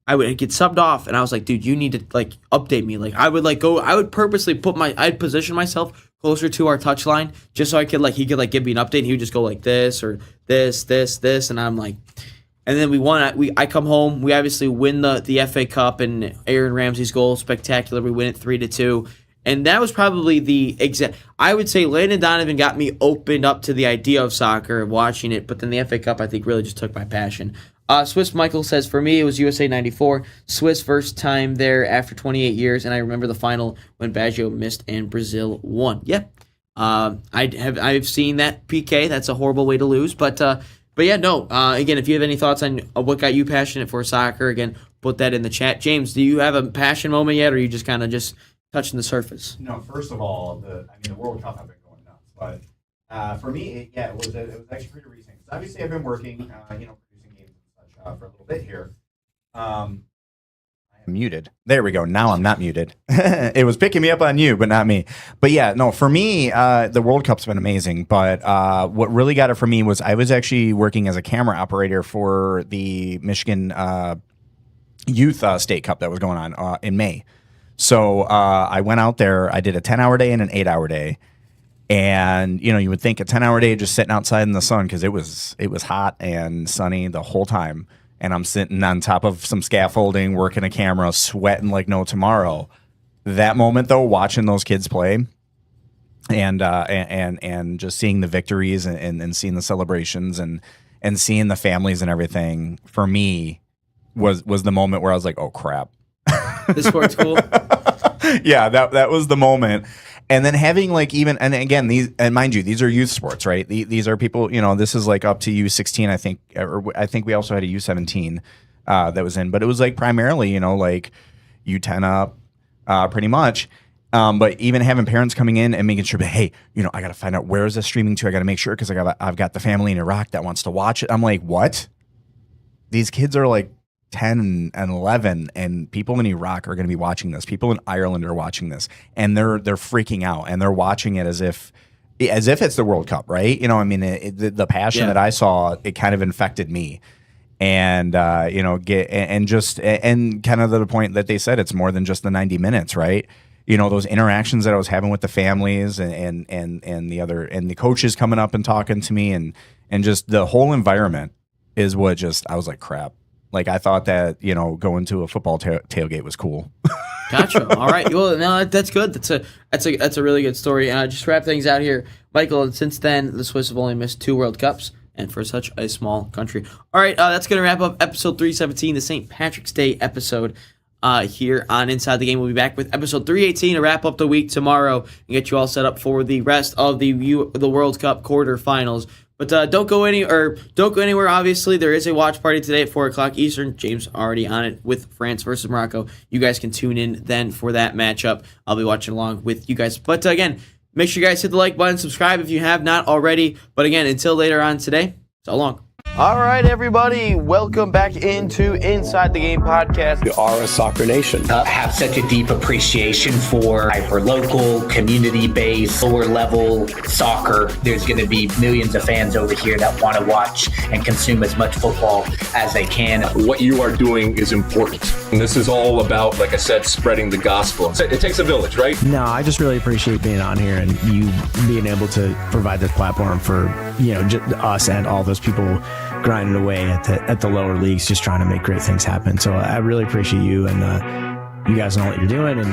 I would get subbed off, and I was like, dude, you need to, like, update me. Like, I would purposely I'd position myself closer to our touchline just so he could, give me an update, and he would just go like this or this, and I'm like, and then we won. I come home. We obviously win the FA Cup, and Aaron Ramsey's goal, spectacular. We win it 3-2. And that was probably I would say Landon Donovan got me opened up to the idea of soccer and watching it, but then the FA Cup, I think, really just took my passion. Swiss Michael says, for me, it was USA 94. Swiss first time there after 28 years, and I remember the final when Baggio missed and Brazil won. Yeah, I've seen that PK. That's a horrible way to lose, but yeah, no. Again, if you have any thoughts on what got you passionate for soccer, again, put that in the chat. James, do you have a passion moment yet, or are you just kind of just touching the surface? No, first of all, the World Cup, I've been going nuts, but for me, it was actually pretty recent. Because obviously, I've been working, producing games and such for a little bit here. I am muted. There we go. Now I'm not muted. It was picking me up on you, but not me. But yeah, no, for me, the World Cup's been amazing. But what really got it for me was I was actually working as a camera operator for the Michigan Youth State Cup that was going on in May. So I went out there. I did a 10-hour day and an 8-hour day. And, you would think a 10-hour day just sitting outside in the sun because it was hot and sunny the whole time. And I'm sitting on top of some scaffolding, working a camera, sweating like no tomorrow. That moment, though, watching those kids play and just seeing the victories and seeing the celebrations and seeing the families and everything, for me, was the moment where I was like, oh, crap. This sport's cool. Yeah, that was the moment. And then having and again, mind you, these are youth sports, right? These are people, this is like up to U16, I think. Or I think we also had a U17 that was in, but it was like primarily, like U10 up, pretty much. But even having parents coming in and making sure, hey, I got to find out where is this streaming to. I got to make sure because I've got the family in Iraq that wants to watch it. I'm like, what? These kids are like 10 and 11, and people in Iraq are going to be watching this. People in Ireland are watching this, and they're freaking out, and they're watching it as if it's the World Cup, right? The passion that I saw, it kind of infected me. And kind of to the point that they said, it's more than just the 90 minutes, right? Those interactions that I was having with the families and the coaches coming up and talking to me, and just the whole environment is what I was like, crap. Like, I thought that, going to a football tailgate was cool. Gotcha. All right. Well, no, that's good. That's a really good story. And just wrap things out here, Michael. Since then, the Swiss have only missed 2 World Cups, and for such a small country. All right, that's going to wrap up episode 317, the St. Patrick's Day episode here on Inside the Game. We'll be back with episode 318 to wrap up the week tomorrow and get you all set up for the rest of the World Cup quarterfinals. But don't go anywhere. Obviously, there is a watch party today at 4:00 Eastern. James already on it with France versus Morocco. You guys can tune in then for that matchup. I'll be watching along with you guys. But again, make sure you guys hit the like button, subscribe if you have not already. But again, until later on today, so long. All right, everybody, welcome back into Inside the Game podcast. We are a soccer nation. Have such a deep appreciation for hyper-local, community-based, lower-level soccer. There's going to be millions of fans over here that want to watch and consume as much football as they can. What you are doing is important. And this is all about, like I said, spreading the gospel. It takes a village, right? No, I just really appreciate being on here and you being able to provide this platform for, us and all those people grinding away at the lower leagues, just trying to make great things happen. So I really appreciate you and you guys and all that you're doing. And